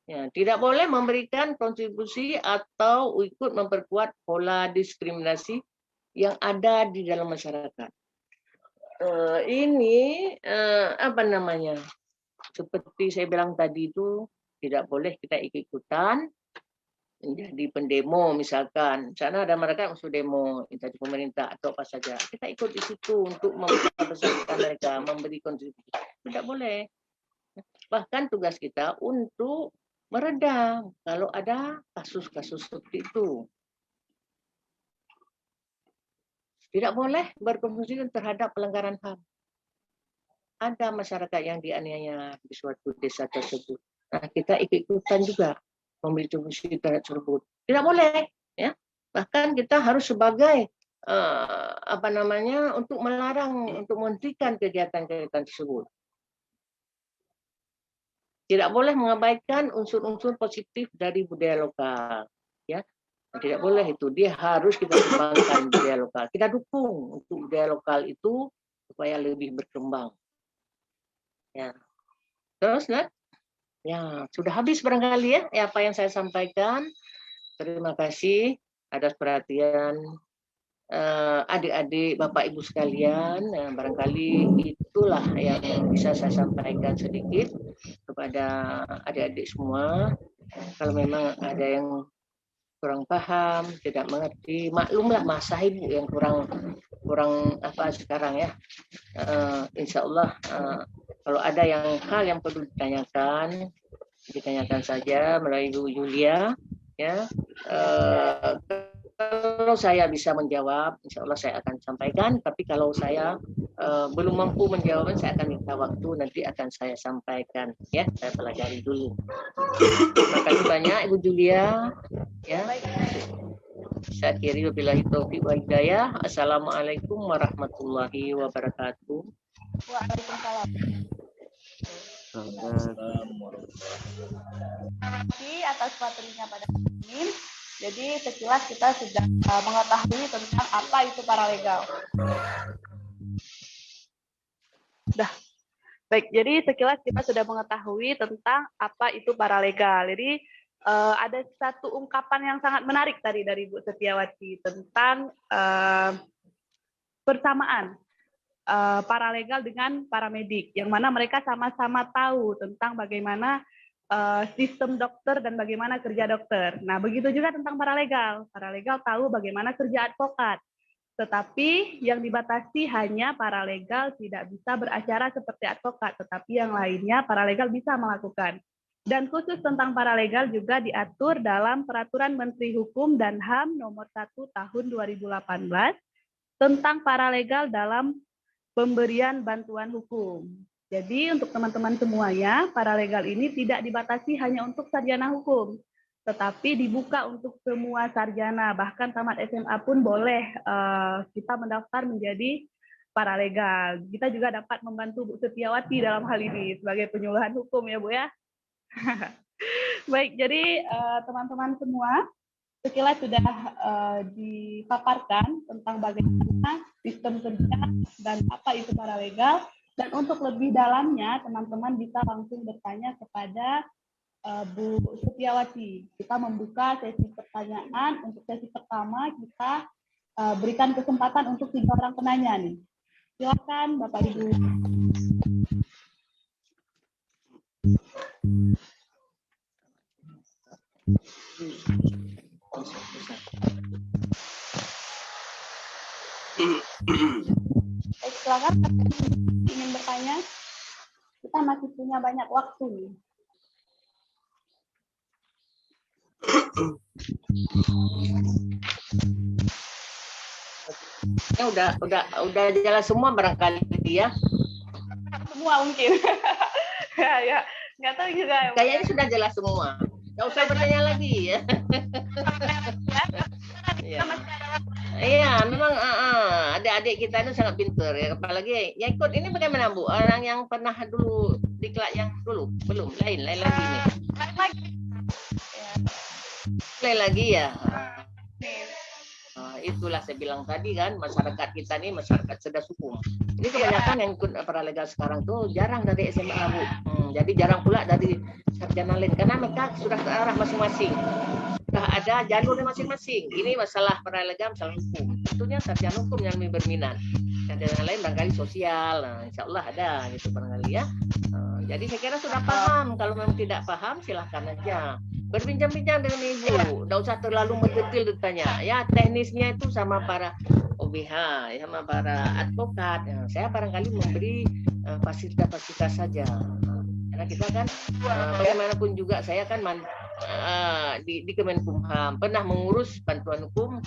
Ya, tidak boleh memberikan kontribusi atau ikut memperkuat pola diskriminasi yang ada di dalam masyarakat. Ini apa namanya? Seperti saya bilang tadi itu, tidak boleh kita ikut-ikutan menjadi pendemo, misalkan sana ada mereka yang sudah demo dari pemerintah atau apa saja, kita ikut di situ untuk membesarkan mereka, memberi kontribusi. Tidak boleh. Bahkan tugas kita untuk meredam kalau ada kasus-kasus seperti itu. Tidak boleh berkontribusi terhadap pelanggaran HAM. Ada masyarakat yang dianiaya di suatu desa tersebut. Nah, kita ikut-ikutan juga memberi kontribusi terhadap tersebut. Tidak boleh, ya. Bahkan kita harus sebagai apa namanya untuk melarang, untuk menghentikan kegiatan-kegiatan tersebut. Tidak boleh mengabaikan unsur-unsur positif dari budaya lokal, ya. Tidak boleh itu, dia harus kita kembangkan budaya lokal. Kita dukung untuk budaya lokal itu supaya lebih berkembang. Ya. Terus, Nat? Ya, sudah habis barangkali ya apa yang saya sampaikan. Terima kasih atas perhatian adik-adik, Bapak Ibu sekalian. Barangkali itulah yang bisa saya sampaikan sedikit kepada adik-adik semua. Kalau memang ada yang kurang paham, tidak mengerti, maklumlah masa ibu yang kurang apa sekarang ya. Insya Allah kalau ada hal yang perlu ditanyakan saja melalui Bu Julia, ya. Kalau saya bisa menjawab, insya Allah saya akan sampaikan. Tapi kalau saya belum mampu menjawab, saya akan minta waktu, nanti akan saya sampaikan. Ya, saya pelajari dulu. Terima kasih banyak Ibu Julia. Ya. Saya akhiri wabillahi taufiq wal hidayah. Assalamualaikum warahmatullahi wabarakatuh. Waalaikumsalam. Terima kasih atas materinya pada ini. Jadi sekilas kita sudah mengetahui tentang apa itu paralegal. Baik, jadi sekilas kita sudah mengetahui tentang apa itu paralegal. Jadi ada satu ungkapan yang sangat menarik tadi dari Bu Setiawati tentang persamaan paralegal dengan paramedik, yang mana mereka sama-sama tahu tentang bagaimana sistem dokter dan bagaimana kerja dokter. Nah, begitu juga tentang paralegal. Paralegal tahu bagaimana kerja advokat. Tetapi yang dibatasi hanya paralegal tidak bisa beracara seperti advokat, tetapi yang lainnya paralegal bisa melakukan. Dan khusus tentang paralegal juga diatur dalam Peraturan Menteri Hukum dan HAM Nomor 1 Tahun 2018 tentang paralegal dalam pemberian bantuan hukum. Jadi untuk teman-teman semuanya, paralegal ini tidak dibatasi hanya untuk sarjana hukum, tetapi dibuka untuk semua sarjana, bahkan tamat SMA pun boleh kita mendaftar menjadi paralegal. Kita juga dapat membantu Bu Setiawati dalam hal ini sebagai penyuluhan hukum ya Bu ya. Baik, jadi teman-teman semua, sekilas sudah dipaparkan tentang bagaimana sistem kerja dan apa itu paralegal. Dan untuk lebih dalamnya, teman-teman bisa langsung bertanya kepada Bu Setiawati. Kita membuka sesi pertanyaan. Untuk sesi pertama kita berikan kesempatan untuk 3 orang penanya nih. Silakan Bapak Ibu. Silakan ingin bertanya. Kita masih punya banyak waktu nih. Ya udah jelas semua barangkali ya. Semua mungkin. ya, nggak tahu juga. Kayaknya sudah jelas semua. Nggak usah bertanya lagi ya. Iya, memang adik-adik kita itu sangat pintar ya. Apalagi yang ikut ini bagaimana Bu? Orang yang pernah dulu diklat yang dulu belum lain lagi nih. Lain lagi ya. Itulah saya bilang tadi kan, masyarakat kita nih masyarakat cerdas hukum. Ini kebanyakan yang ikut paralegal sekarang tuh jarang dari SMA Bu. Jadi jarang pula dari sarjana lain karena mereka sudah ke arah masing-masing. Sudah ada jalurnya masing-masing. Ini masalah paralegal, masalah hukum. Tentunya sarjana hukum yang lebih berminat. Sarjana lain barangkali sosial. Nah, insya Allah ada gitu barangkali ya. Jadi saya kira sudah paham. Kalau memang tidak paham silahkan aja berbincang-bincang dengan Ibu. Tidak usah terlalu mendetail ditanya. Ya teknisnya itu sama para OBH, ya, sama para advokat. Ya, saya barangkali memberi fasilitas-fasilitas saja. Karena kita kan bagaimanapun juga saya kan di Kemenkumham pernah mengurus bantuan hukum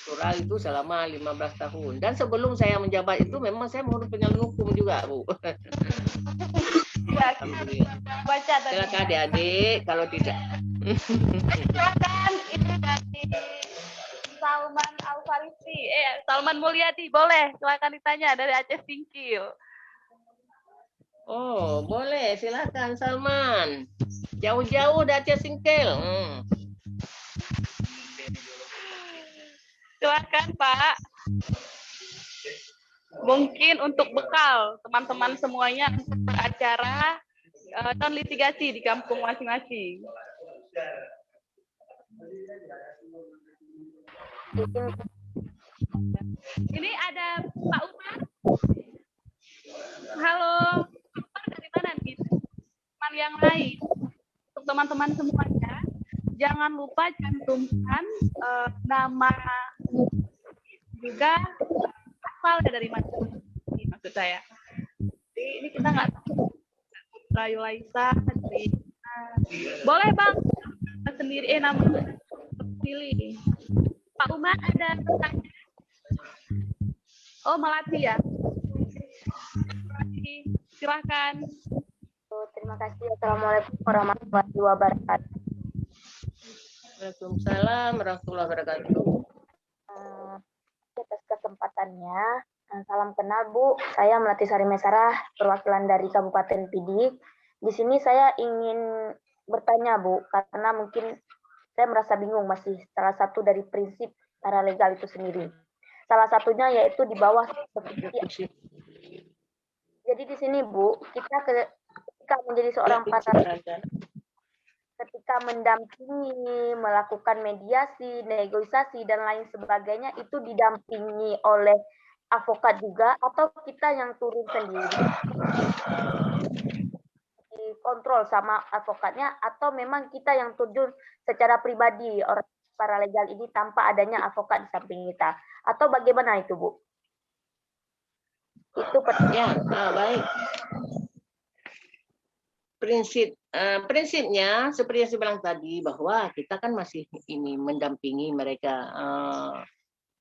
struktural itu selama 15 tahun. Dan sebelum saya menjabat itu memang saya mengurus penyelenggaraan hukum juga, Bu. Baca tadi. Silakan adik-adik kalau tidak. Silakan itu dari Salman Al-Farisi. Salman Mulyadi, boleh. Silakan ditanya dari Aceh Singkil. Oh, boleh. Silakan Salman. Jauh-jauh dari Aceh Singkil. Silakan Pak. Mungkin untuk bekal teman-teman semuanya beracara non litigasi di kampung masing-masing. Ini ada Pak Umar. Halo, Umar dari mana nih? Teman yang lain. Untuk teman-teman semuanya, jangan lupa cantumkan nama juga asal dari mana maksud saya. Jadi ini kita nggak Rayu Laisa dari boleh Bang sendiri nama pilih. Pak Umar ada pertanyaan? Oh Melati ya. Silakan. Terima kasih. Assalamualaikum warahmatullahi wabarakatuh. Waalaikumsalam warahmatullahi wabarakatuh. Atas kesempatannya, salam kenal Bu. Saya Melati Sari Mesarah, perwakilan dari Kabupaten Pidik. Di sini saya ingin bertanya Bu, karena mungkin saya merasa bingung masih salah satu dari prinsip paralegal itu sendiri. Salah satunya yaitu di bawah seperti. Jadi di sini Bu, ketika menjadi seorang paralegal, ketika mendampingi, melakukan mediasi, negosiasi, dan lain sebagainya, itu didampingi oleh advokat juga, atau kita yang turun sendiri? Di dikontrol sama advokatnya atau memang kita yang terjun secara pribadi orang paralegal ini tanpa adanya advokat di samping kita atau bagaimana itu Bu? Itu Ya, baik. Prinsipnya seperti yang saya bilang tadi bahwa kita kan masih ini mendampingi mereka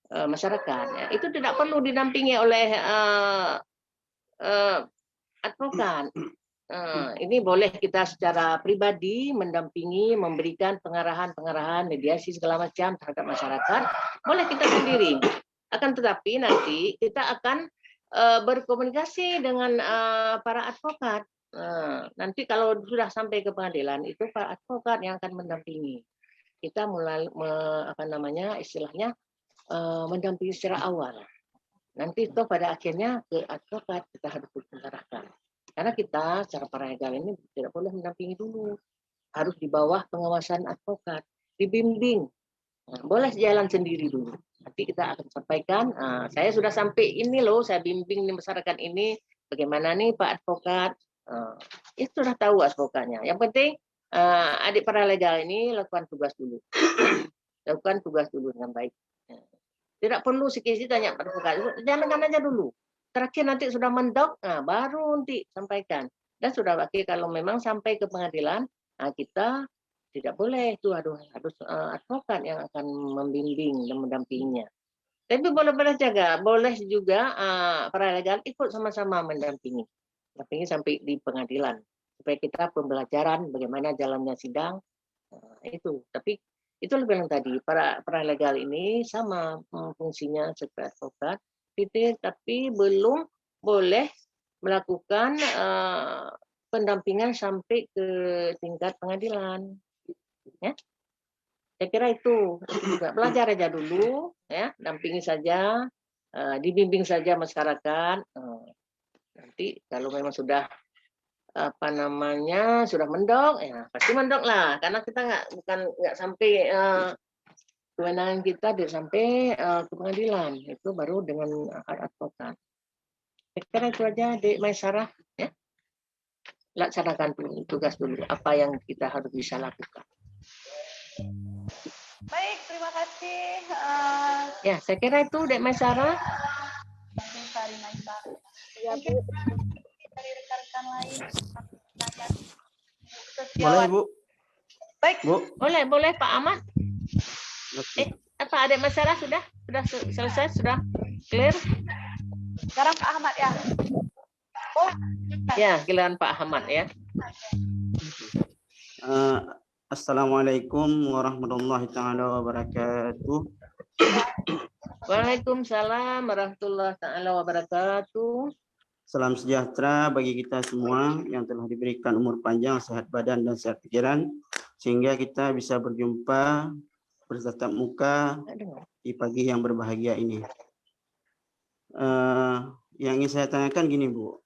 masyarakat. Ya. Itu tidak perlu didampingi oleh advokat. Ini boleh kita secara pribadi mendampingi, memberikan pengarahan, mediasi segala macam terhadap masyarakat. Boleh kita sendiri. Akan tetapi nanti kita akan berkomunikasi dengan para advokat. Nanti kalau sudah sampai ke pengadilan itu para advokat yang akan mendampingi. Kita mulai istilahnya mendampingi secara awal. Nanti toh pada akhirnya ke advokat kita harus mengarahkan. Karena kita secara paralegal ini tidak boleh mendampingi dulu. Harus di bawah pengawasan advokat, dibimbing. Boleh jalan sendiri dulu. Nanti kita akan sampaikan, saya sudah sampai ini loh, saya bimbing di masyarakat ini, bagaimana nih Pak Advokat. Itu sudah tahu advokatnya. Yang penting adik paralegal ini lakukan tugas dulu. Lakukan tugas dulu dengan baik. Tidak perlu sekisi tanya Pak Advokat, jalankan aja dulu. Terakhir nanti sudah mendok, baru nanti sampaikan. Dan sudah pakai kalau memang sampai ke pengadilan, kita tidak boleh itu harus advokat yang akan membimbing dan mendampinginya. Tapi boleh juga paralegal ikut sama-sama mendampingi sampai di pengadilan supaya kita pembelajaran bagaimana jalannya sidang itu. Tapi itu lebih yang tadi para paralegal ini sama fungsinya seperti advokat, tapi belum boleh melakukan pendampingan sampai ke tingkat pengadilan. Ya, saya kira itu juga belajar aja dulu, ya, dampingi saja, dibimbing saja masyarakat. Nanti kalau memang sudah sudah mendok, ya pasti mendok lah, karena kita nggak sampai kewenangan kita sampai ke pengadilan, itu baru dengan advokat. Saya kira itu aja, Dek Maisarah, ya. Laksanakan tugas dulu apa yang kita harus bisa lakukan. Baik, terima kasih. Ya, saya kira itu Dek Maisarah. Sari Maisarah. Ya, Bu. Dari rekan-rekan lain. Boleh, Bu? Baik. Bu? Boleh Pak Ahmad. Oke. Apa Adik Maisarah sudah selesai, sudah clear? Sekarang Pak Ahmad ya. Ya, giliran Pak Ahmad ya. Assalamualaikum warahmatullahi taala wabarakatuh. Waalaikumsalam warahmatullahi taala wabarakatuh. Salam sejahtera bagi kita semua yang telah diberikan umur panjang, sehat badan dan sehat pikiran, sehingga kita bisa berjumpa bertatap muka di pagi yang berbahagia ini. Yang ingin saya tanyakan gini, Bu.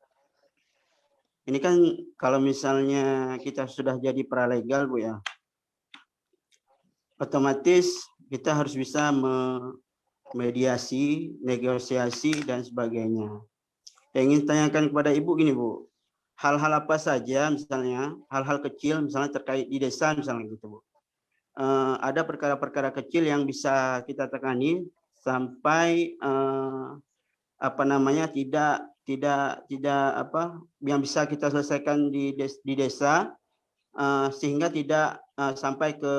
Ini kan kalau misalnya kita sudah jadi paralegal, Bu, ya, otomatis kita harus bisa memediasi, negosiasi, dan sebagainya. Yang ingin tanyakan kepada Ibu gini, Bu. Hal-hal apa saja, misalnya, hal-hal kecil, misalnya terkait di desa, misalnya gitu, Bu. Ada perkara-perkara kecil yang bisa kita tekani sampai yang bisa kita selesaikan di desa sehingga tidak sampai ke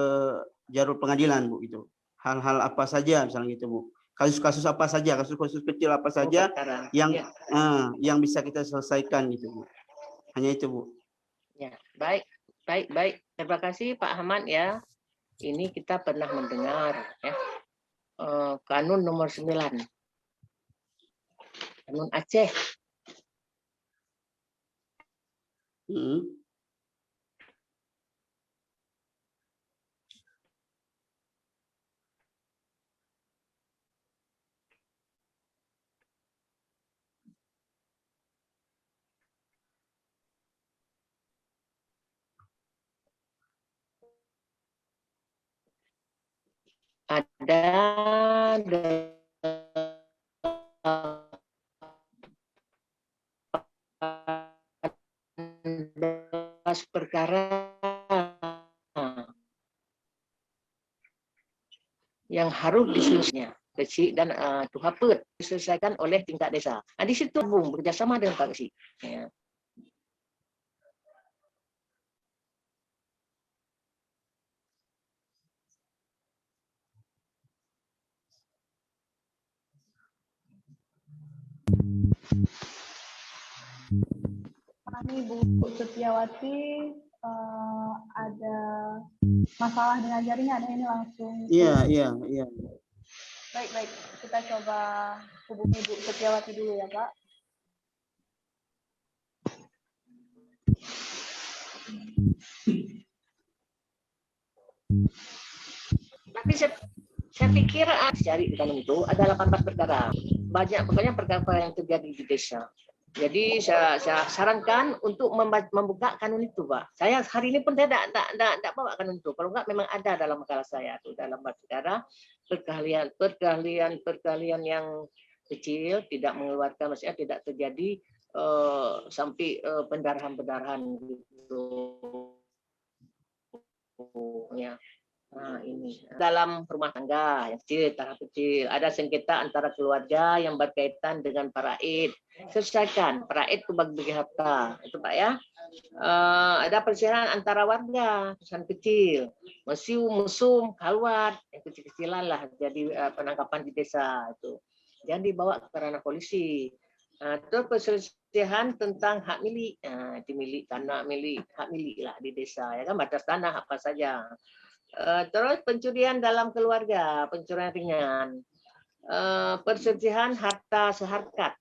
jalur pengadilan, Bu, gitu. Hal-hal apa saja misalnya gitu, Bu. Kasus-kasus apa saja, kasus-kasus kecil apa saja yang bisa kita selesaikan gitu, Bu. Hanya itu, Bu. Ya, baik. Terima kasih Pak Ahmad ya. Ini kita pernah mendengar ya. Kanun nomor 9. Kanun Aceh. Ada berkas perkara yang harus diselesaikan kecil dan tuhapet diselesaikan oleh tingkat desa. Di situ Bung bekerjasama dengan Pak Kecil. Ya. Kami Bu Setiawati ada masalah dengan jaringan ini langsung. Iya. Baik, kita coba hubungi Bu Setiawati dulu ya Pak. Tapi saya pikir cari di kanun itu ada 18 perkara. Pokoknya perkara yang terjadi di desa. Jadi saya sarankan untuk membuka kanun itu, Pak. Saya hari ini pun saya tidak bawa kanun itu. Kalau enggak memang ada dalam makalah saya itu dalam perkara perkalian yang kecil tidak mengeluarkan, maksudnya tidak terjadi sampai pendarahan gitu. Ya. Nah, ini dalam rumah tangga yang kecil, tahap kecil, ada sengketa antara keluarga yang berkaitan dengan paraid. Selesaikan paraid itu bagi harta, itu Pak ya. Ada perselisihan antara warga, perselisihan kecil, musuh, kalwat, yang kecil-kecilan lah, jadi penangkapan di desa itu. Jangan dibawa ke ranah polisi. Terus perselisihan tentang hak milik, milik tanah milik, hak milik lah di desa, ya kan, batas tanah apa saja. Terus pencurian dalam keluarga, pencurian ringan, perselisihan harta seharkat,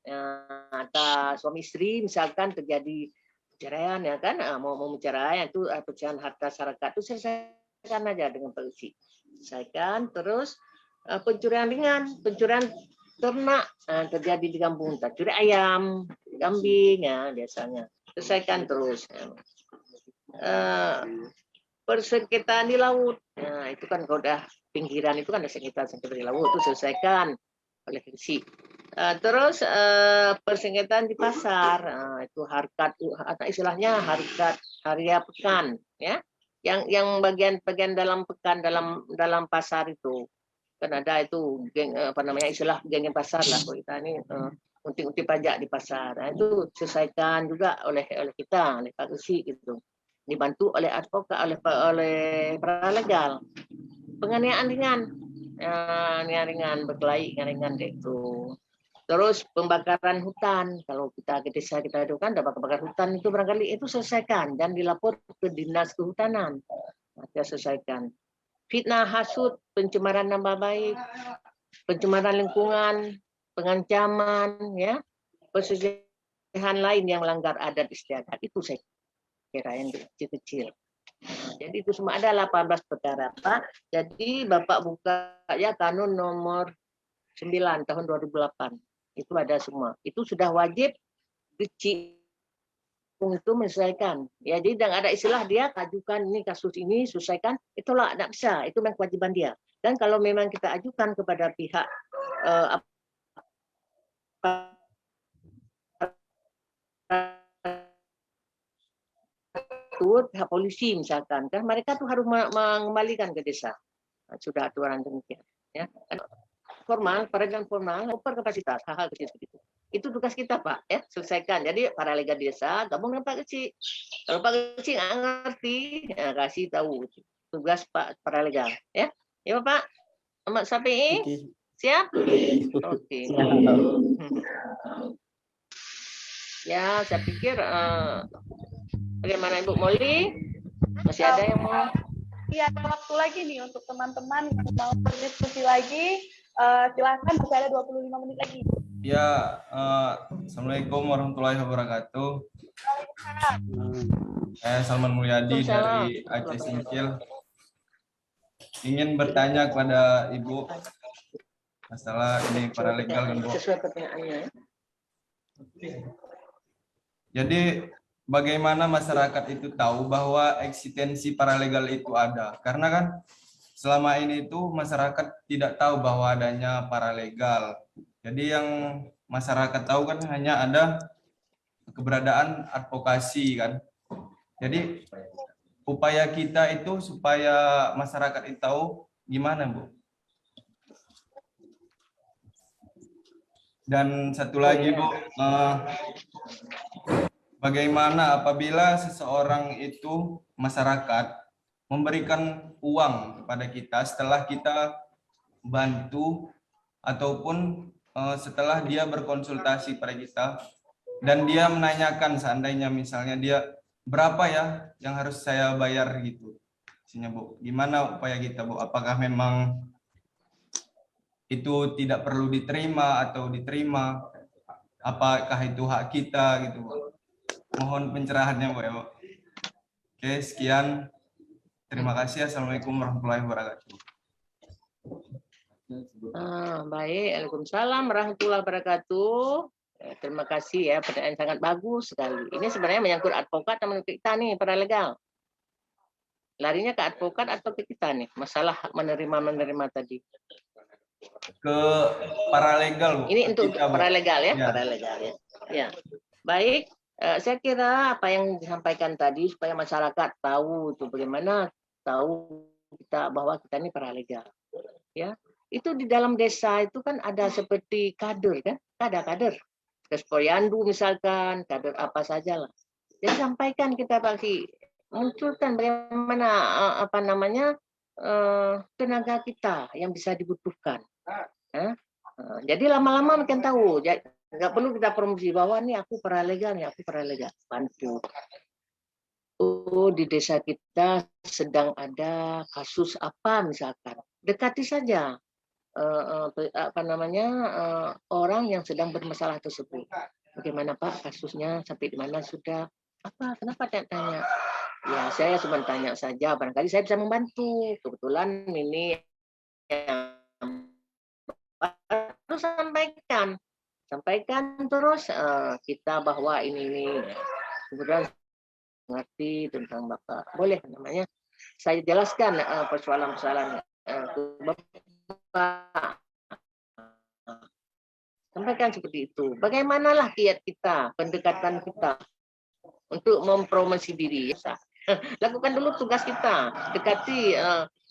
harta suami istri misalkan terjadi perceraian ya kan, mau mencerai itu perselisihan harta seharkat itu selesaikan aja dengan polisi, selesaikan. Terus pencurian ringan, pencurian ternak terjadi di kampung, curi ayam, kambing ya biasanya, selesaikan terus. Persengketaan di laut, nah itu kan kalau udah pinggiran itu kan ada sengketa di laut itu selesaikan oleh polisi. Terus persengketaan di pasar, itu harkat, istilahnya harkat harian pekan, ya, yang bagian dalam pekan dalam pasar itu kan ada itu geng, istilah geng pasar lah kalau kita ini unti-unti pajak di pasar, nah, itu selesaikan juga oleh kita, oleh Pak Kecil gitu. Dibantu oleh advokat, oleh paralegal. Penganiayaan ringan, berkelahi ringan itu. Terus pembakaran hutan, kalau kita ke desa kita itu kan ada bakar hutan itu barangkali itu selesaikan dan dilapor ke dinas kehutanan, kita selesaikan. Fitnah, hasut, pencemaran nama baik, pencemaran lingkungan, pengancaman, ya, perselisihan lain yang melanggar adat istiadat itu saya kira yang kecil-kecil. Jadi itu semua ada 18 perkara, Pak. Jadi Bapak buka ya kanun nomor 9 tahun 2008. Itu ada semua. Itu sudah wajib kecil itu menyelesaikan. Ya, jadi tidak ada istilah dia ajukan ini kasus ini selesaikan, itulah tidak bisa. Itu memang kewajiban dia. Dan kalau memang kita ajukan kepada pihak pihak polisi misalkan, kan mereka tuh harus mengembalikan ke desa. Nah, sudah aturan demikian. Ya. Formal, peradilan formal, over kapasitas, hal-hal kecil seperti itu. Itu tugas kita, Pak. Ya, selesaikan. Jadi para lega desa gabung dengan Pak Kecil. Kalau Pak Kecil nggak ngerti, ya, kasih tahu tugas Pak para lega. Ya, ya Pak. Ahmad Safi'i, siap? Oke. Ya, saya pikir bagaimana Ibu Molly? Masih ada yang mau? Iya, ada waktu lagi nih untuk teman-teman yang mau berdiskusi lagi. Silakan, masih ada 25 menit lagi. Ya, Assalamualaikum warahmatullahi wabarakatuh. Saya Salman Mulyadi dari Aceh Singkil. Ingin bertanya kepada Ibu masalah ini paralegal kan Bu. Sesuai pertanyaannya. Jadi bagaimana masyarakat itu tahu bahwa eksistensi paralegal itu ada? Karena kan selama ini itu masyarakat tidak tahu bahwa adanya paralegal. Jadi yang masyarakat tahu kan hanya ada keberadaan advokasi kan. Jadi upaya kita itu supaya masyarakat itu tahu gimana, Bu. Dan satu lagi, Bu, bagaimana apabila seseorang itu masyarakat memberikan uang kepada kita setelah kita bantu ataupun setelah dia berkonsultasi pada kita dan dia menanyakan seandainya misalnya dia berapa ya yang harus saya bayar gitu. Isinya, Bu, gimana upaya kita, Bu? Apakah memang itu tidak perlu diterima atau diterima? Apakah itu hak kita gitu, Bu? Mohon pencerahannya, Bu, ya, Bu. Oke, sekian. Terima kasih. Assalamualaikum warahmatullahi wabarakatuh. Baik, Waalaikumsalam warahmatullahi wabarakatuh. Terima kasih ya, pertanyaan sangat bagus sekali. Ini sebenarnya menyangkut advokat sama kita nih, paralegal. Larinya ke advokat atau ke kita nih, masalah menerima tadi. Ke paralegal, Bu. Ini untuk kita, Bu. paralegal ya, Ya. paralegal ya. Ya, baik. Saya kira apa yang disampaikan tadi supaya masyarakat tahu itu bagaimana tahu kita bahwa kita ini paralegal. Ya, itu di dalam desa itu kan ada seperti kader kan, ada kader. Kespoyandu misalkan, kader apa saja lah. Jadi sampaikan kita pasti munculkan bagaimana apa namanya tenaga kita yang bisa dibutuhkan. Jadi lama-lama makin tahu. Nggak perlu kita promosi bahwa nih aku paralegal, nih aku paralegal. Bantu. Oh, di desa kita sedang ada kasus apa misalkan. Dekati saja apa namanya orang yang sedang bermasalah tersebut. Bagaimana Pak kasusnya, sampai di mana sudah? Apa? Kenapa tanya? Ya saya cuma tanya saja. Barangkali saya bisa membantu. Kebetulan ini yang harus sampaikan terus kita bahwa ini kemudian mengerti tentang Bapak. Boleh namanya saya jelaskan persoalan-persoalan Bapak. Sampaikan seperti itu. Bagaimanalah kiat kita, pendekatan kita untuk mempromosi diri. Lakukan dulu tugas kita. Dekati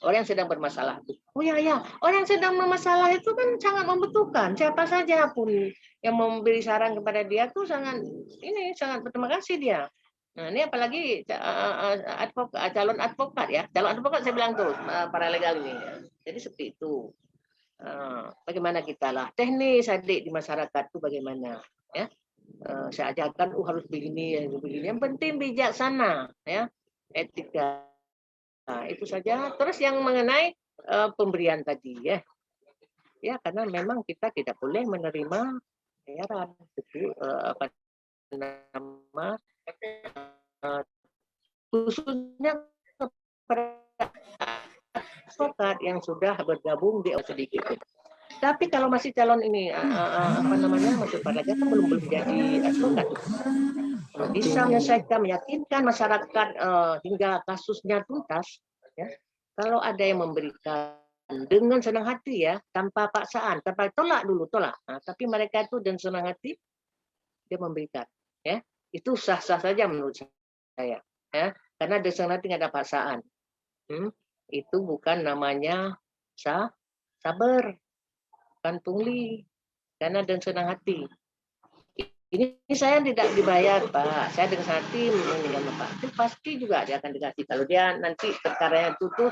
orang yang sedang bermasalah. Oh ya, orang yang sedang bermasalah itu kan sangat membutuhkan. Siapa saja pun yang memberi saran kepada dia tuh sangat berterima kasih dia. Nah, ini apalagi calon advokat ya. Calon advokat saya bilang tuh paralegal ini. Jadi seperti itu. Bagaimana kita lah teknis adik di masyarakat itu bagaimana ya. Saya ajarkan harus begini. Yang penting bijaksana ya, etika. Nah, itu saja. Terus yang mengenai pemberian tadi ya karena memang kita tidak boleh menerima bayaran itu apa nama khususnya kepada advokat yang sudah bergabung di sedikit. Tapi kalau masih calon ini apa namanya masuk paralegal kan belum jadi advokat, bisa menyelesaikan meyakinkan masyarakat hingga kasusnya tuntas. Ya. Kalau ada yang memberikan dengan senang hati ya, tanpa paksaan, tanpa tolak. Nah, tapi mereka itu dengan senang hati dia memberikan. Ya, itu sah-sah saja menurut saya. Ya, karena dengan senang hati nggak ada paksaan. Itu bukan namanya sabar. Bukan pungli, karena dengan senang hati. Ini saya tidak dibayar Pak, saya dengan hati meninggal Pak. Itu pasti juga dia akan dikasih kalau dia nanti perkaranya itu tuh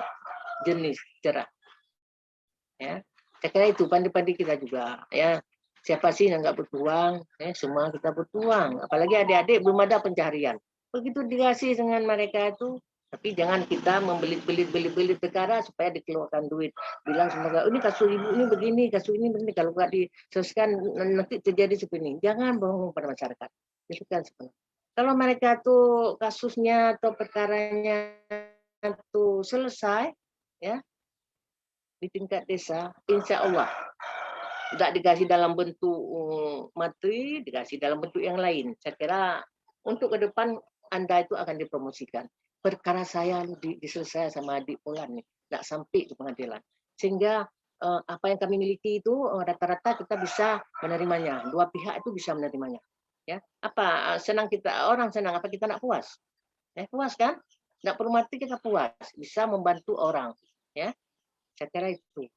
jenis cerah. Ya, saya kira itu pandi-pandi kita juga. Ya, siapa sih yang nggak bertuang? Semua kita bertuang. Apalagi adik-adik belum ada pencarian. Begitu dikasih dengan mereka itu. Tapi jangan kita membeli perkara supaya dikeluarkan duit. Bilang semoga ini kasus ibu ini begini, kasus ini begini. Kalau nggak diselesaikan nanti terjadi seperti ini. Jangan bohong pada masyarakat. Itu kan sebenarnya. Kalau mereka tuh kasusnya atau perkaranya tuh selesai, ya di tingkat desa, insya Allah tidak dikasih dalam bentuk materi, dikasih dalam bentuk yang lain. Saya kira untuk ke depan Anda itu akan dipromosikan. Perkara saya diselesaikan sama adik Polan nih, nggak sampai di pengadilan. Sehingga apa yang kami miliki itu rata-rata kita bisa menerimanya. Dua pihak itu bisa menerimanya. Ya, apa senang kita orang senang apa kita nak puas? Puas kan? Nggak perlu mati kita puas, bisa membantu orang. Ya, saya kira itu.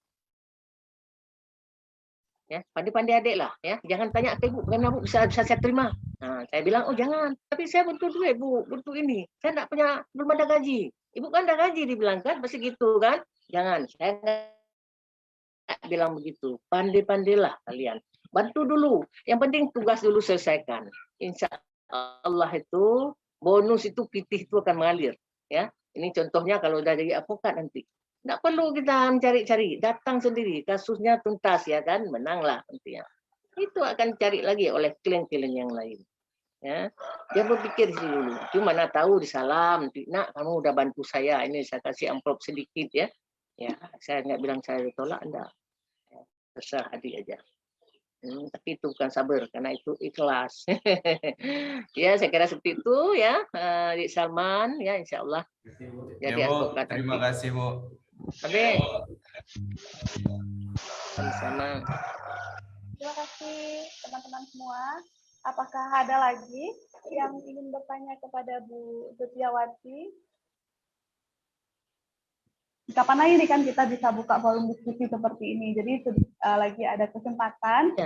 Ya, pandai-pandai adik lah. Ya, jangan tanya ke ibu, bagaimana bu bisa saya terima. Nah, saya bilang, oh jangan, tapi saya butuh duit bu, butuh ini. Saya nggak punya, belum ada gaji. Ibu kan ada gaji, dibilang kan, pasti gitu kan? Jangan, saya nggak bilang begitu. Pandai-pandailah kalian. Bantu dulu. Yang penting tugas dulu selesaikan. Insya Allah itu bonus itu pitih itu akan mengalir. Ya, ini contohnya kalau udah jadi advokat nanti. Nggak perlu kita mencari-cari, datang sendiri, kasusnya tuntas ya kan, menanglah nantinya. Itu akan cari lagi oleh klien-klien yang lain. Ya, dia berpikir sih dulu. Cuma mana tahu disalam, nak kamu udah bantu saya, ini saya kasih amplop sedikit ya. Ya, saya nggak bilang saya tolak, enggak. Terserah adik aja. Tapi itu bukan sabar, karena itu ikhlas. Ya, saya kira seperti itu ya, Adik Salman ya, insya Allah. Jadi ya, Bu, advokat terima kasih Bu. Oke. Sama. Terima kasih teman-teman semua. Apakah ada lagi yang ingin bertanya kepada Bu Setiawati? Kapan lagi nih kan kita bisa buka forum diskusi seperti ini. Jadi lagi ada kesempatan.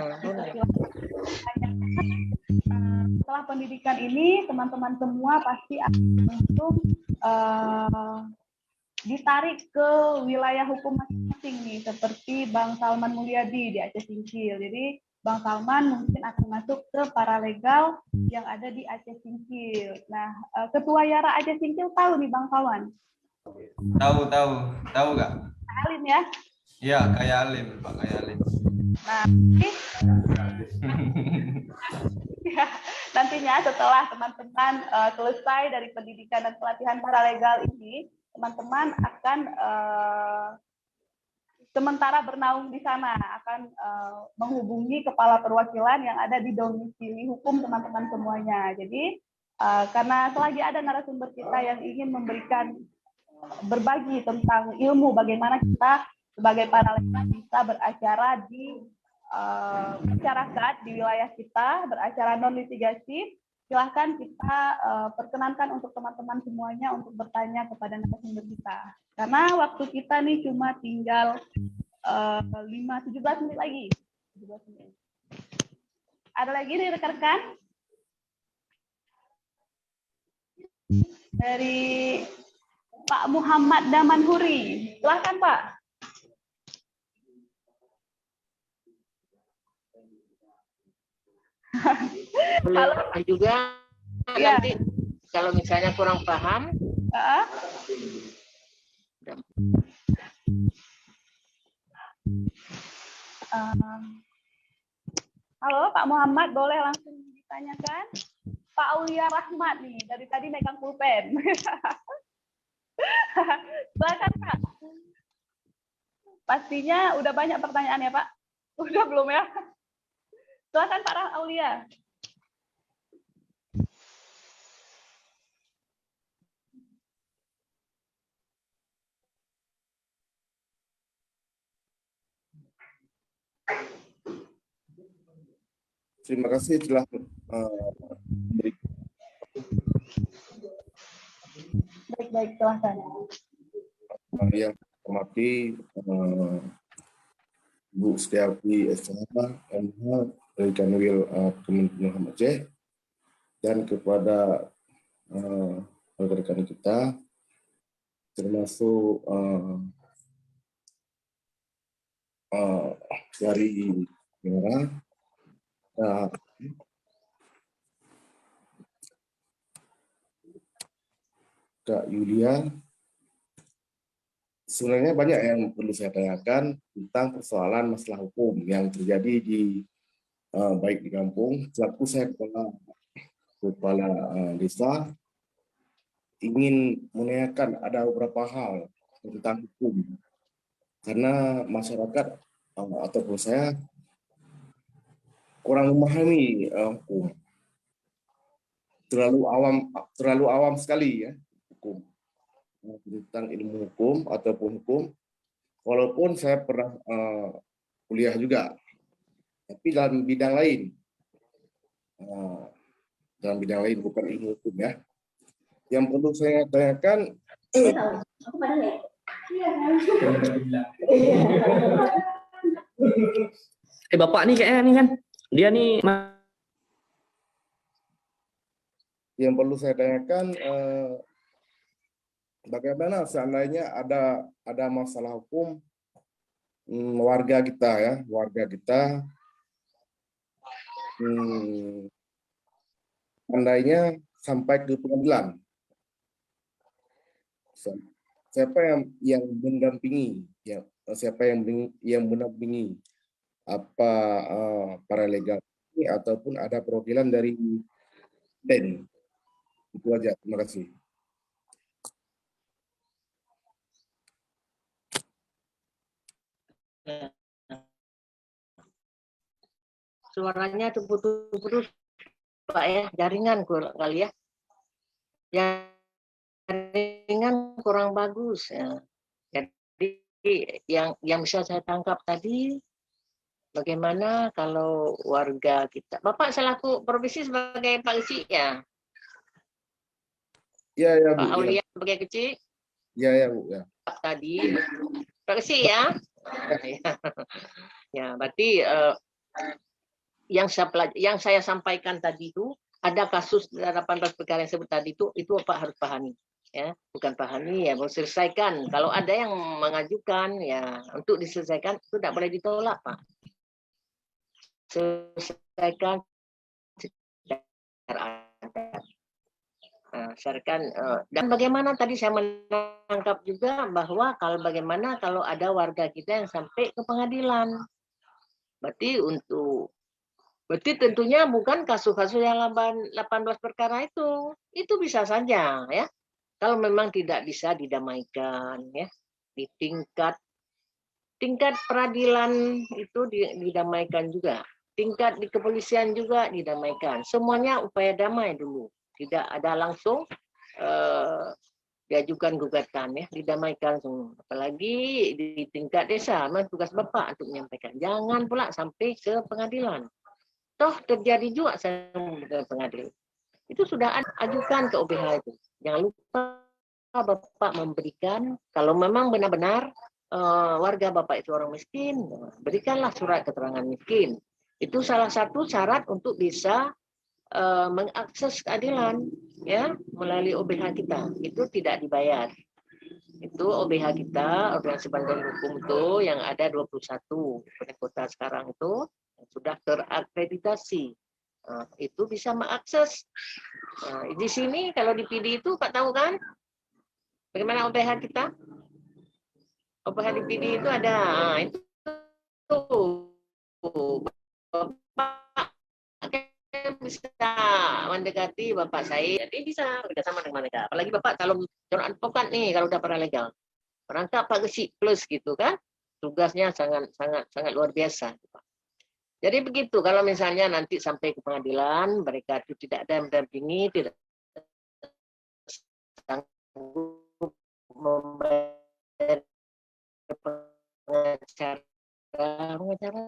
Setelah pendidikan ini, teman-teman semua pasti akan langsung ditarik ke wilayah hukum masing-masing nih, seperti Bang Salman Mulyadi di Aceh Singkil. Jadi Bang Salman mungkin akan masuk ke paralegal yang ada di Aceh Singkil. Nah, Ketua Yara Aceh Singkil tahu nih Bang Salman? Tahu nggak? Alim ya? Iya, kayak Alim, Pak, kayak Alim. Nah, nantinya setelah teman-teman selesai dari pendidikan dan pelatihan paralegal ini, teman-teman akan sementara bernaung di sana, akan menghubungi kepala perwakilan yang ada di domisili hukum teman-teman semuanya. Jadi karena selagi ada narasumber kita yang ingin memberikan berbagi tentang ilmu bagaimana kita sebagai paralegal bisa beracara di masyarakat di wilayah kita, beracara non litigasi, silahkan kita perkenankan untuk teman-teman semuanya untuk bertanya kepada narasumber kita. Karena waktu kita nih cuma tinggal 17 menit lagi. 17 menit. Ada lagi nih rekan-rekan? Dari Pak Muhammad Damanhuri. Silahkan Pak. Kalau juga ya. Nanti kalau misalnya kurang paham, halo Pak Muhammad, boleh langsung ditanyakan? Pak Aulia Rahmat nih, dari tadi megang pulpen. Silakan Pak. Pastinya udah banyak pertanyaan ya Pak? Udah belum ya? Silakan Pak Aulia. Terima kasih telah Baik, silahkan. Yang hormati Bu Setiawati SH, MH dari Kanwil Kementerian Aceh, dan kepada rekan-rekan kita, termasuk dari Yara, Kak Yulia. Sebenarnya banyak yang perlu saya tanyakan tentang persoalan masalah hukum yang terjadi di baik di kampung. Selaku saya kepala desa, ingin menanyakan ada beberapa hal tentang hukum, karena masyarakat ataupun saya kurang memahami hukum, terlalu awam sekali ya hukum, tentang ilmu hukum ataupun hukum, walaupun saya pernah kuliah juga, tapi dalam bidang lain, bukan ilmu hukum ya. Yang perlu saya tanyakan, Bapak nih kayaknya nih kan, dia nih yang perlu saya tanyakan, bagaimana seandainya ada masalah hukum warga kita ya, seandainya sampai ke pengadilan, siapa yang mendampingi, ya, siapa yang mendampingi, apa paralegal ini ataupun ada perwakilan dari TEN? Itu aja, terima kasih. Suaranya tuh putus-putus Pak ya, jaringan kali ya. Jaringan kurang bagus ya. Jadi yang bisa saya tangkap tadi, bagaimana kalau warga kita, Bapak selaku profesi sebagai Pak Kecil ya? Ya, Bu. Pak Aulia sebagai Kecil? Ya, Bu. Ya. Tadi, Pak Kecil ya? Ya, berarti yang saya sampaikan tadi itu, ada kasus 18 perkara yang sebut tadi itu Pak harus pahami. Ya, bukan pahami ya, mau selesaikan. Kalau ada yang mengajukan ya untuk diselesaikan itu tidak boleh ditolak Pak. Selesaikan secara adat. Dan bagaimana tadi saya menangkap juga bahwa bagaimana kalau ada warga kita yang sampai ke pengadilan, berarti tentunya bukan kasus-kasus yang 18 perkara itu bisa saja ya. Kalau memang tidak bisa didamaikan ya di tingkat peradilan itu didamaikan juga, tingkat di kepolisian juga didamaikan. Semuanya upaya damai dulu. Tidak ada langsung diajukan gugatan ya, didamaikan semua. Apalagi di tingkat desa, memang tugas Bapak untuk menyampaikan. Jangan pula sampai ke pengadilan. Toh terjadi juga ke pengadilan. Itu sudah ajukan ke OBH itu. Jangan lupa Bapak memberikan, kalau memang benar-benar warga Bapak itu orang miskin, berikanlah surat keterangan miskin. Itu salah satu syarat untuk bisa mengakses keadilan ya melalui OBH kita. Itu tidak dibayar. Itu OBH kita, Organisasi Bantuan Hukum itu yang ada 21 kota sekarang itu yang sudah terakreditasi. Itu bisa mengakses. Di sini kalau di PD itu Pak tahu kan bagaimana OBH kita? OBH di PD itu ada itu bisa mendekati Bapak saya, jadi bisa bekerjasama dengan mereka. Apalagi Bapak kalau calon advokat nih, kalau udah paralegal, merangkap Pak Gesi plus gitu kan, tugasnya sangat luar biasa. Jadi begitu, kalau misalnya nanti sampai ke pengadilan, mereka itu tidak ada mendampingi, tidak sanggup membayar pengacara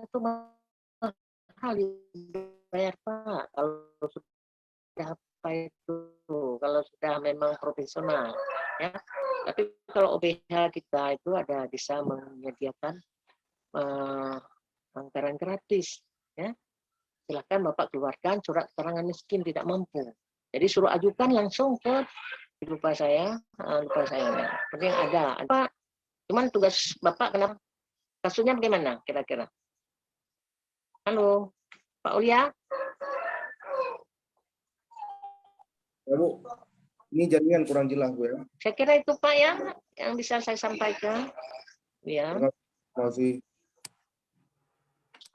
itu mahal dibayar Pak. Kalau sudah apa itu, kalau sudah memang profesional, ya. Tapi kalau OBH kita itu ada bisa menyediakan anggaran gratis, ya. Silakan Bapak keluarkan surat keterangan miskin tidak mampu. Jadi suruh ajukan langsung ke lupa saya. Penting ada. Pak, cuman tugas Bapak kenapa? Kasusnya bagaimana kira-kira? Halo, Pak Ulia. Ya, Bu. Ini jaringan kurang jelas, Bu ya. Saya kira itu Pak ya yang bisa saya sampaikan. Ya. Terima kasih.